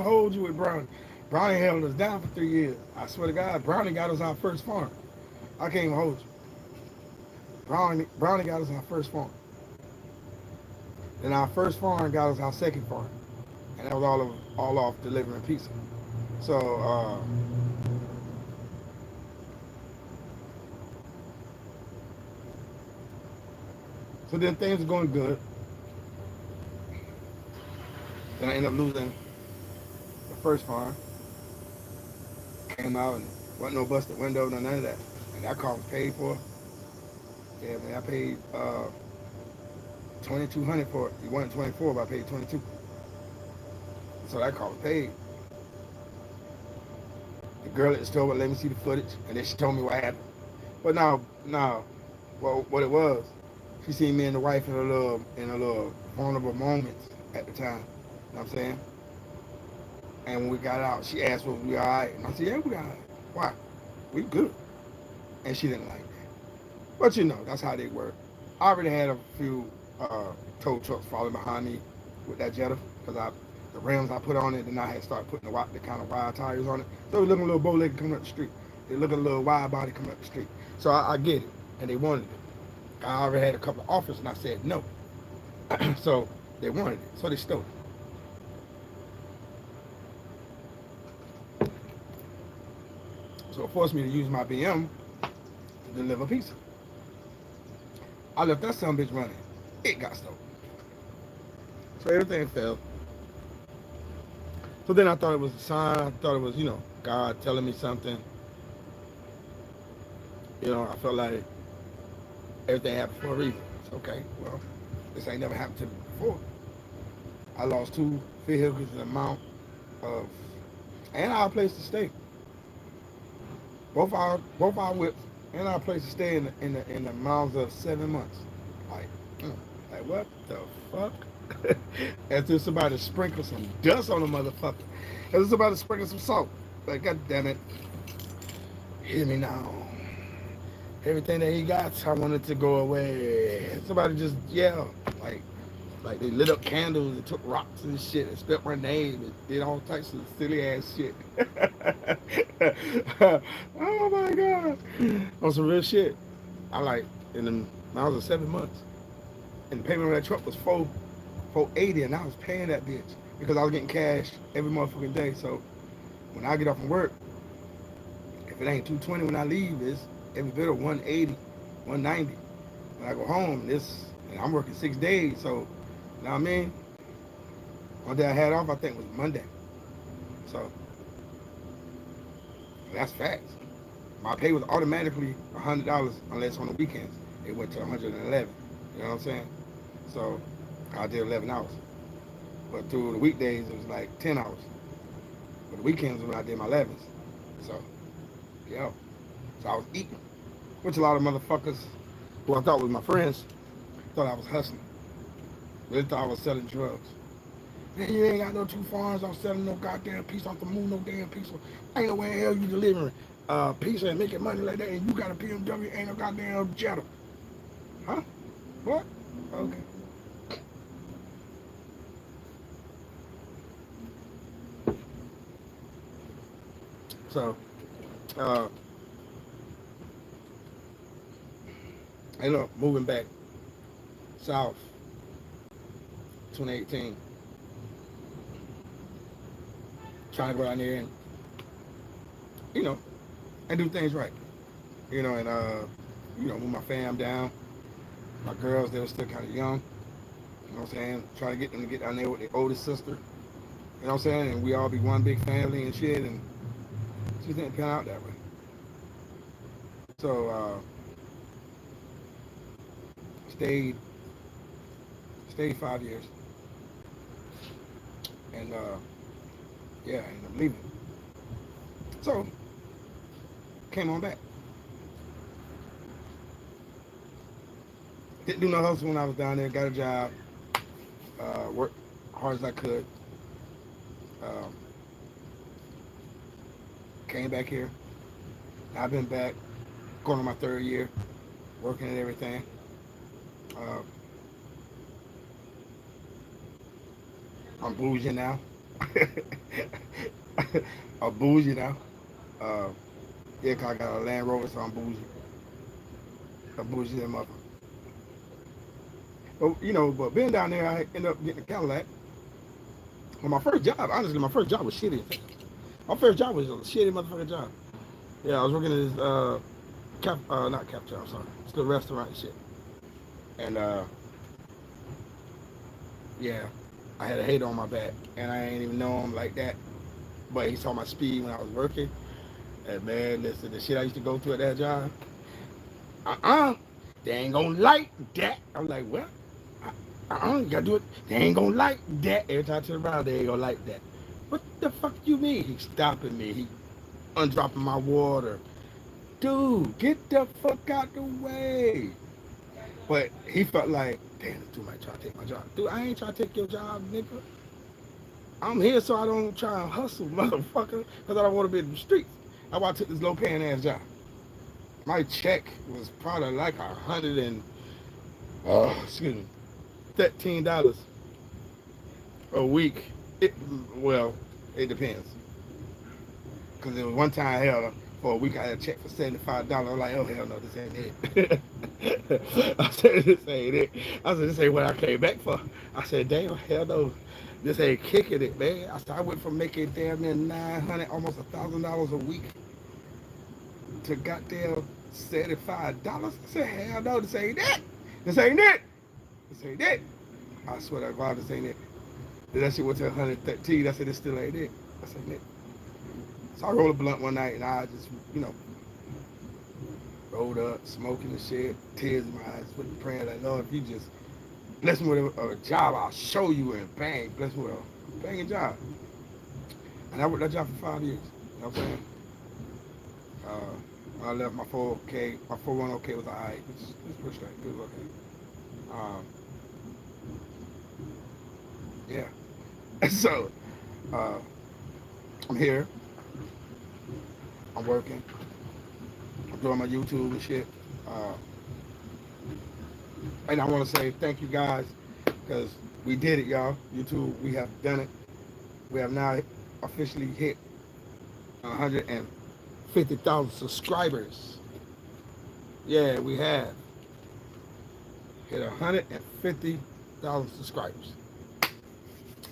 hold you with Brownie. Brownie held us down for 3 years. I swear to God, Brownie got us our first farm. I can't even hold you. Brownie got us our first farm. Then our first farm got us our second farm. And that was all off delivering pizza. So so then things were going good. Then I ended up losing the first farm. Came out and wasn't no busted window, none of that. And that car was paid for. Yeah, man, I paid $2,200 for it. It wasn't 24, but I paid 22. So that car was paid. The girl at the store would let me see the footage, and then she told me what happened. But now, well, what it was, she seen me and the wife in a little vulnerable moments at the time. You know what I'm saying? And when we got out, she asked was we all right, and I said, yeah, we all right. Why? We good. And she didn't like that. But you know, that's how they work. I already had a few tow trucks following behind me with that Jetta, because the rims I put on it, and I had started putting the kind of wide tires on it. So it was looking a little bow-legged coming up the street. They looking a little wide body coming up the street. So I get it, and they wanted it. I already had a couple of offers, and I said no. So they wanted it, so they stole it. So it forced me to use my BM to deliver pizza. I left that son of a bitch running. It got stolen. So everything fell. So then I thought it was a sign. I thought it was, God telling me something. I felt like everything happened for a reason. It's okay, well, This ain't never happened to me before. I lost 2 vehicles in the amount of, and our place to stay. Both our whips and our place to stay in the amounts of 7 months. Like, mm, like what the fuck? As if somebody sprinkled some dust on the motherfucker. As if somebody sprinkled some salt. Like, god damn it. Hear me now. Everything that he got, I wanted to go away. Somebody just yelled. Like they lit up candles and took rocks and shit and spelled my name and did all types of silly ass shit. Oh my god. On some real shit. I like in the I was in 7 months. And the payment on that truck was 480 and I was paying that bitch because I was getting cash every motherfucking day. So when I get off from work, if it ain't 220 when I leave, it's every bit of 180, 190. When I go home, and I'm working 6 days, so you know what I mean? One day I had off, I think was Monday. So that's facts. My pay was automatically $100 unless on the weekends it went to 111. You know what I'm saying? So I did 11 hours. But through the weekdays it was like 10 hours. But the weekends was when I did my 11s. So yeah. So I was eating. Which a lot of motherfuckers who I thought was my friends thought I was hustling. They thought I was selling drugs. Man, you ain't got no 2 farms. I'm selling no goddamn piece off the moon, no damn piece. Ain't no way in hell you delivering pizza and making money like that, and you got a BMW, ain't no goddamn Jetta. Huh? What? Okay. So, I ended up moving back south 2018. Trying to go out there and, you know, and do things right. You know, and, move my fam down. My girls, they were still kind of young. You know what I'm saying? Trying to get them to get down there with their oldest sister. You know what I'm saying? And we all be one big family and shit. And it just didn't pan out that way. So, stayed 5 years. And, yeah, I ended up leaving. So, came on back. Didn't do no hustle when I was down there. Got a job. Worked hard as I could. Came back here. I've been back, going on my 3rd year, working and everything. I'm bougie now. I'm bougie now. Yeah, 'cause I got a Land Rover, so I'm bougie. I'm bougie that mother. But being down there, I ended up getting a Cadillac. Well, my first job, honestly, my first job was shitty. My first job was a shitty motherfucking job. Yeah, I was working at this, not Captain, I'm sorry. It's the restaurant and shit. And, yeah, I had a hater on my back, and I ain't even know him like that. But he saw my speed when I was working. And man, listen, the shit I used to go through at that job, they ain't gonna like that. I'm like, what? You gotta do it. They ain't gonna like that. Every time I turn around, they ain't gonna like that. What the fuck you mean? He stopping me. He undropping my water. Dude, get the fuck out the way. But he felt like, damn, this dude might try to take my job. Dude, I ain't trying to take your job, nigga. I'm here so I don't try and hustle, motherfucker, because I don't want to be in the streets. That's why I took this low-paying ass job. My check was probably like $13 a week. It depends. Because there was one time, hell, for a week I had a check for $75. I'm like, oh, hell no, this ain't it. I said, this ain't it. I said, this ain't what I came back for. I said, damn, hell no. This ain't kicking it, man. I went from making damn near $900, almost $1,000 a week to goddamn $75. I said, hell no, this ain't it. This ain't it. This ain't it. I swear to God, this ain't it. Then that shit went to 113. I said, this still ain't it. This ain't it. So I rolled a blunt one night and I just, rolled up, smoking and shit, tears in my eyes, with praying like, Lord, if you just Bless me with a job. I'll show you and bang. Bless me with a banging job. And I worked that job for 5 years. You know what I'm saying? When I left my 401k, my 401k was alright. It's pretty straight. It was okay. Yeah. So, I'm here. I'm working. I'm doing my YouTube and shit. And I want to say thank you guys because we did it, y'all. YouTube, we have done it. We have now officially hit 150,000 subscribers. Yeah, we have hit 150,000 subscribers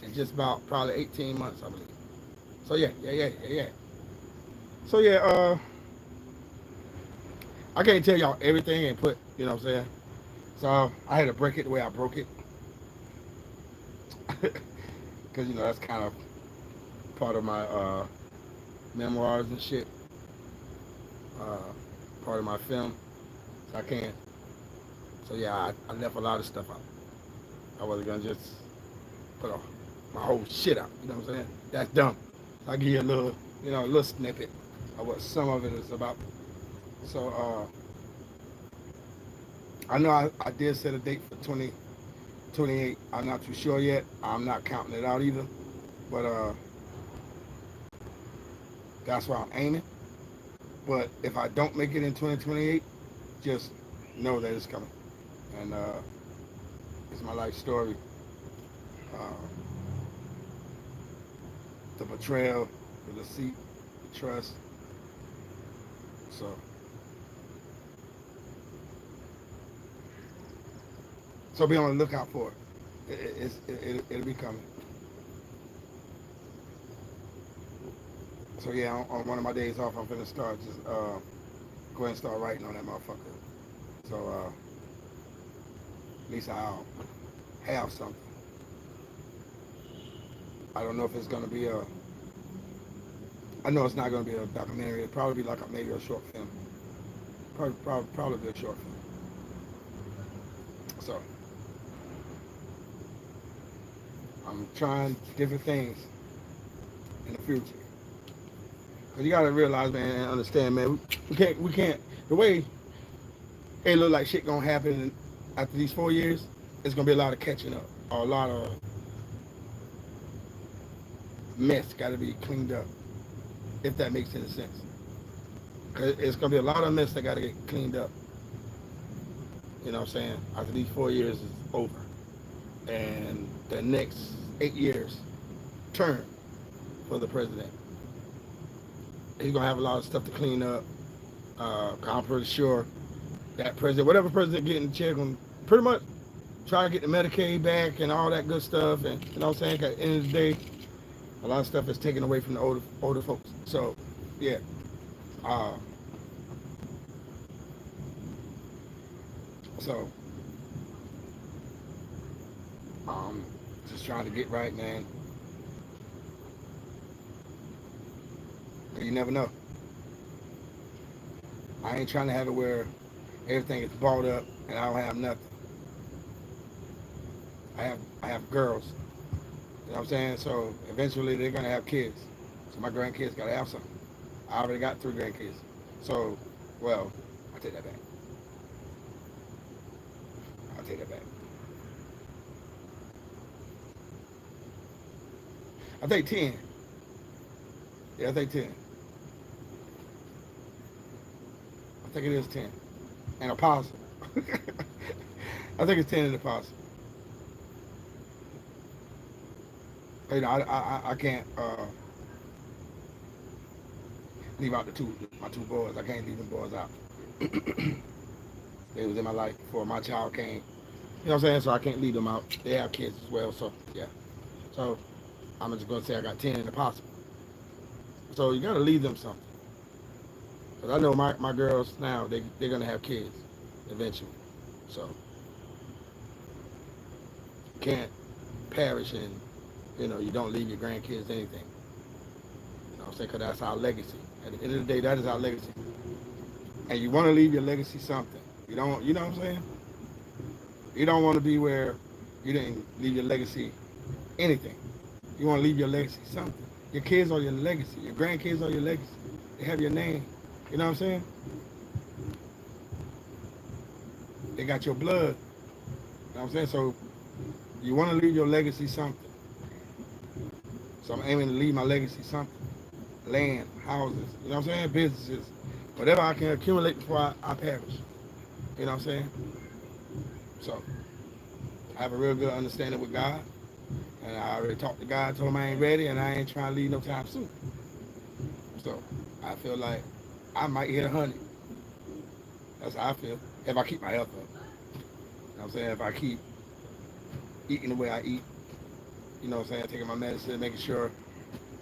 in just about probably 18 months, I believe. So yeah. So yeah, I can't tell y'all everything and put, you know what I'm saying? So I had to break it the way I broke it. Because, you know, that's kind of part of my memoirs and shit. Part of my film. So I can't. So yeah, I left a lot of stuff out. I wasn't going to just put my whole shit out. You know what I'm saying? That's dumb. So I give you a little, you know, a little snippet of what some of it is about. So, I know I did set a date for 2028. I'm not too sure yet. I'm not counting it out either. But that's where I'm aiming. But if I don't make it in 2028, just know that it's coming. And it's my life story. The betrayal, the deceit, the trust. So be on the lookout for it. It'll be coming. So yeah, on one of my days off, I'm gonna start just go ahead and start writing on that motherfucker. So at least I'll have something. I don't know if it's gonna be I know it's not gonna be a documentary. It'll probably be like maybe a short film. Probably be a short film. So I'm trying different things in the future. Cause you gotta realize, man, and understand, man, we can't, the way it look like shit gonna happen after these 4 years, it's gonna be a lot of catching up, or a lot of mess gotta be cleaned up, if that makes any sense. Cause it's gonna be a lot of mess that gotta get cleaned up. You know what I'm saying? After these 4 years is over. And the next 8 years term for the president. He's gonna have a lot of stuff to clean up. I'm pretty sure that president, whatever president getting the chair, gonna pretty much try to get the Medicaid back and all that good stuff. And you know what I'm saying? At the end of the day, a lot of stuff is taken away from the older folks. So yeah. So just trying to get right, man. You never know. I ain't trying to have it where everything is bought up and I don't have nothing. I have girls. You know what I'm saying? So eventually they're gonna have kids. So my grandkids gotta have something. I already got 3 grandkids. So, well, I take that back. I'll take that back. I think 10. Yeah, I think 10. I think it is 10. And a possum. I think it's 10 and a possum. You know, I can't leave out my two boys. I can't leave them boys out. They was in my life before my child came. You know what I'm saying? So I can't leave them out. They have kids as well, so yeah. So I'm just gonna say I got 10 and a possum. So you gotta leave them something. Cause I know my girls now, they're gonna have kids eventually. So you can't perish and you don't leave your grandkids anything. You know what I'm saying? Cause that's our legacy. At the end of the day, that is our legacy. And you wanna leave your legacy something. You know what I'm saying? You don't wanna be where You didn't leave your legacy anything. You want to leave your legacy something. Your kids are your legacy. Your grandkids are your legacy. They have your name. You know what I'm saying? They got your blood. You know what I'm saying? So you want to leave your legacy something. So I'm aiming to leave my legacy something. Land, houses, you know what I'm saying? Businesses. Whatever I can accumulate before I perish. You know what I'm saying? So I have a real good understanding with God. And I already talked to God, told him I ain't ready and I ain't trying to leave no time soon. So I feel like I might hit 100. That's how I feel. If I keep my health up. You know what I'm saying? If I keep eating the way I eat, you know what I'm saying? Taking my medicine, making sure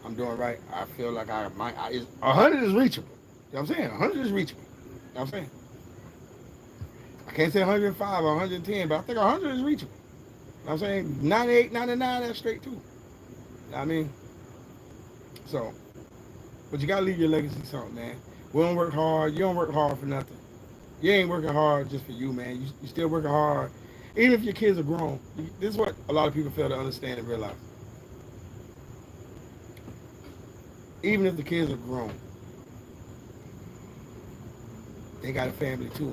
I'm doing right. I feel like I might. 100 is reachable. You know what I'm saying? 100 is reachable. You know what I'm saying? I can't say 105 or 110, but I think 100 is reachable. You know what I'm saying? 98, 99, that's straight too. You know what I mean? So, but you gotta leave your legacy something, man. We don't work hard. You don't work hard for nothing. You ain't working hard just for you, man. You still working hard. Even if your kids are grown. This is what a lot of people fail to understand and realize. Even if the kids are grown, they got a family too. You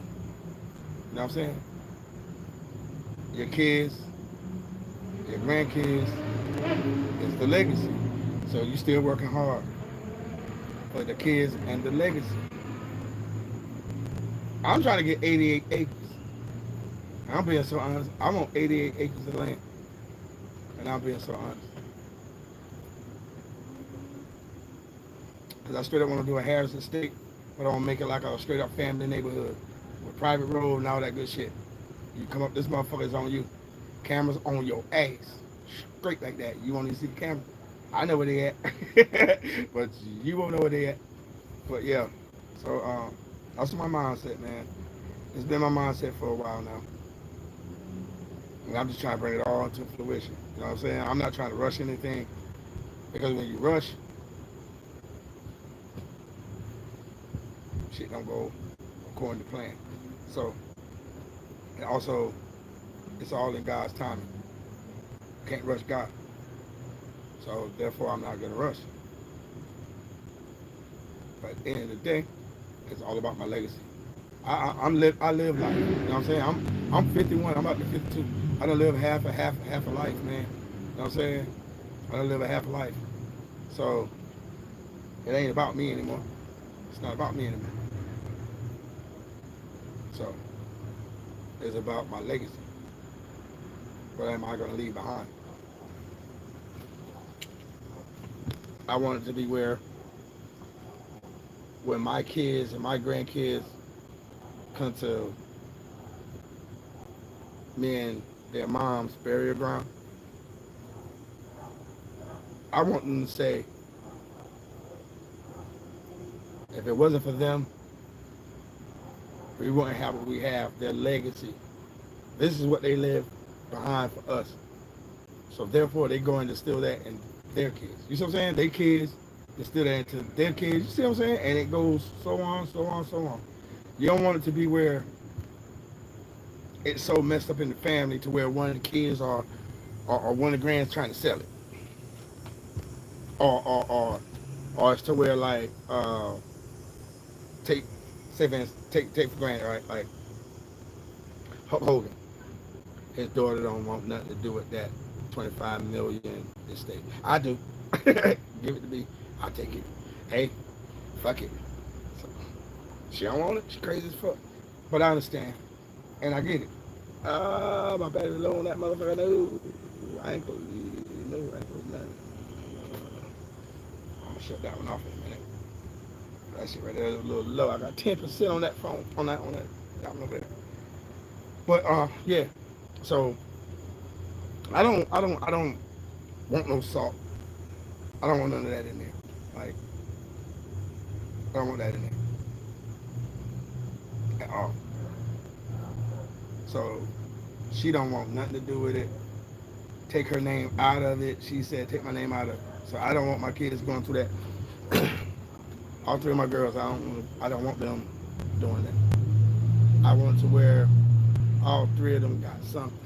know what I'm saying? Your kids, your grandkids, is the legacy. So you still working hard for the kids and the legacy. I'm trying to get 88 acres. I'm being so honest. I want 88 acres of land. And I'm being so honest. Because I straight up want to do a Harrison Estate, but I want to make it like a straight up family neighborhood with private road and all that good shit. You come up, this motherfucker is on you. Cameras on your ass. Straight like that. You won't even see the camera. I know where they at. But you won't know where they at. But yeah. So that's my mindset, man. It's been my mindset for a while now. And I'm just trying to bring it all to fruition. You know what I'm saying? I'm not trying to rush anything. Because when you rush, shit don't go according to plan. So, and also, it's all in God's timing. Can't rush God. So, therefore, I'm not going to rush. But at the end of the day, it's all about my legacy. I live life. You know what I'm saying? I'm 51. I'm up to 52. I done live half a life, man. You know what I'm saying? I done live a half a life. So, it ain't about me anymore. It's not about me anymore. So, it's about my legacy. What am I going to leave behind? I want it to be where when my kids and my grandkids come to me and their mom's burial ground, I want them to say, if it wasn't for them, we wouldn't have what we have, their legacy. This is what they left behind for us. So therefore, they go and instill that in their kids. You see what I'm saying? Their kids instill that into their kids. You see what I'm saying? And it goes so on, so on, so on. You don't want it to be where it's so messed up in the family to where one of the kids or one of the grands trying to sell it. Or it's to where like take for granted, right? Like Hulk Hogan, his daughter don't want nothing to do with that 25 million estate. I do. Give it to me. I'll take it. Hey, fuck it. So, she don't want it. She crazy as fuck. But I understand. And I get it. My battery's low on that motherfucker. No, I ain't gonna do nothing. I'm gonna shut that one off in a minute. That shit right there is a little low. I got 10% on that phone, on that one over there. But yeah. So I don't want no salt. I don't want none of that in there. Like, I don't want that in there at all. So she don't want nothing to do with it. Take her name out of it. She said, take my name out of it. So I don't want my kids going through that. All three of my girls, I don't want them doing that. I want to where all three of them got something.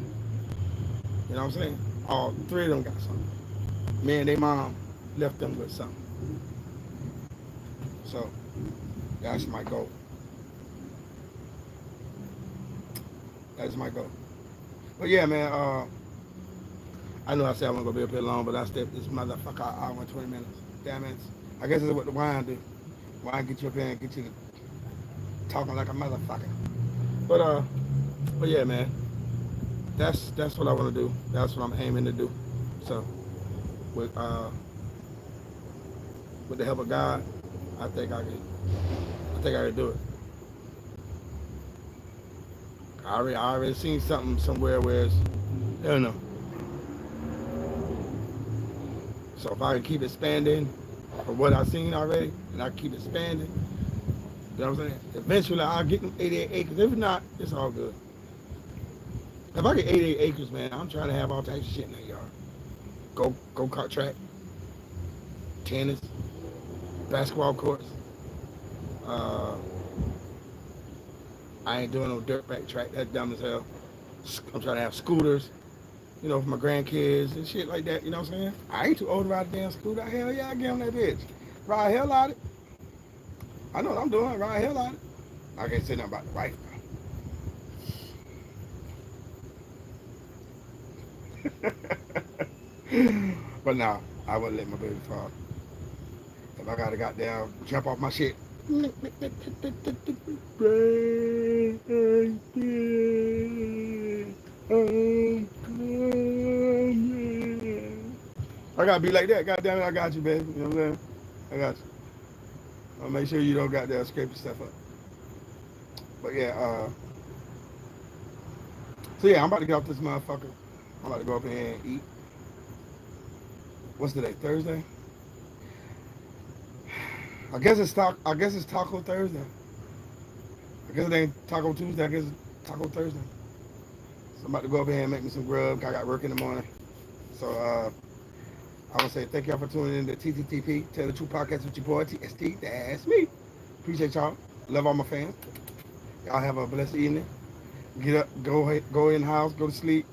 You know what I'm saying? All three of them got something. Me and their mom left them with something. So that's my goal. That's my goal. But yeah, man. I know I said I wasn't gonna be up here long, but I stepped this motherfucker out hour and 20 minutes. Damn it. I guess that's what the wine do. Wine get you up here and get you to talking like a motherfucker. But but yeah, man. That's what I want to do. That's what I'm aiming to do. So with with the help of God, I think I can do it. I already seen something somewhere where it's, I don't know. So if I can keep expanding from what I've seen already, and I keep expanding, you know what I'm saying? Eventually I'll get them 88 acres. If not, it's all good. If I get 88 acres, man, I'm trying to have all types of shit in that yard. Go-kart track, tennis, basketball courts. Uh, I ain't doing no dirt back track. That's dumb as hell. I'm trying to have scooters, you know, for my grandkids and shit like that. You know what I'm saying? I ain't too old to ride a damn scooter. Hell yeah, I get on that bitch. Ride hell out of it. I know what I'm doing. Ride hell out of it. I can't say nothing about the wife, though. But nah, I wouldn't let my baby fall. If I gotta goddamn jump off my shit. I gotta be like that. Goddamn it, I got you, baby. You know what I'm saying? I got you. I'll make sure you don't goddamn scrape your stuff up. But yeah, so yeah, I'm about to get off this motherfucker. I'm about to go up in here and eat. What's today? Thursday? I guess it's Taco Thursday. I guess it ain't Taco Tuesday. I guess it's Taco Thursday. So I'm about to go up here and make me some grub. I got work in the morning. So I want to say thank y'all for tuning in to TTTP, Tell the Truth Podcast with your boy TST. That's me. Appreciate y'all. Love all my fans. Y'all have a blessed evening. Get up, go in the house, go to sleep.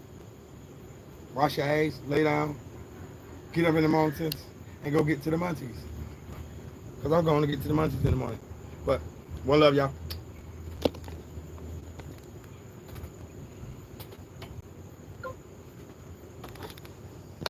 Wash your ass, lay down. Get up in the mountains and go get to the munchies. Because I'm going to get to the munchies in the morning. But one love, y'all.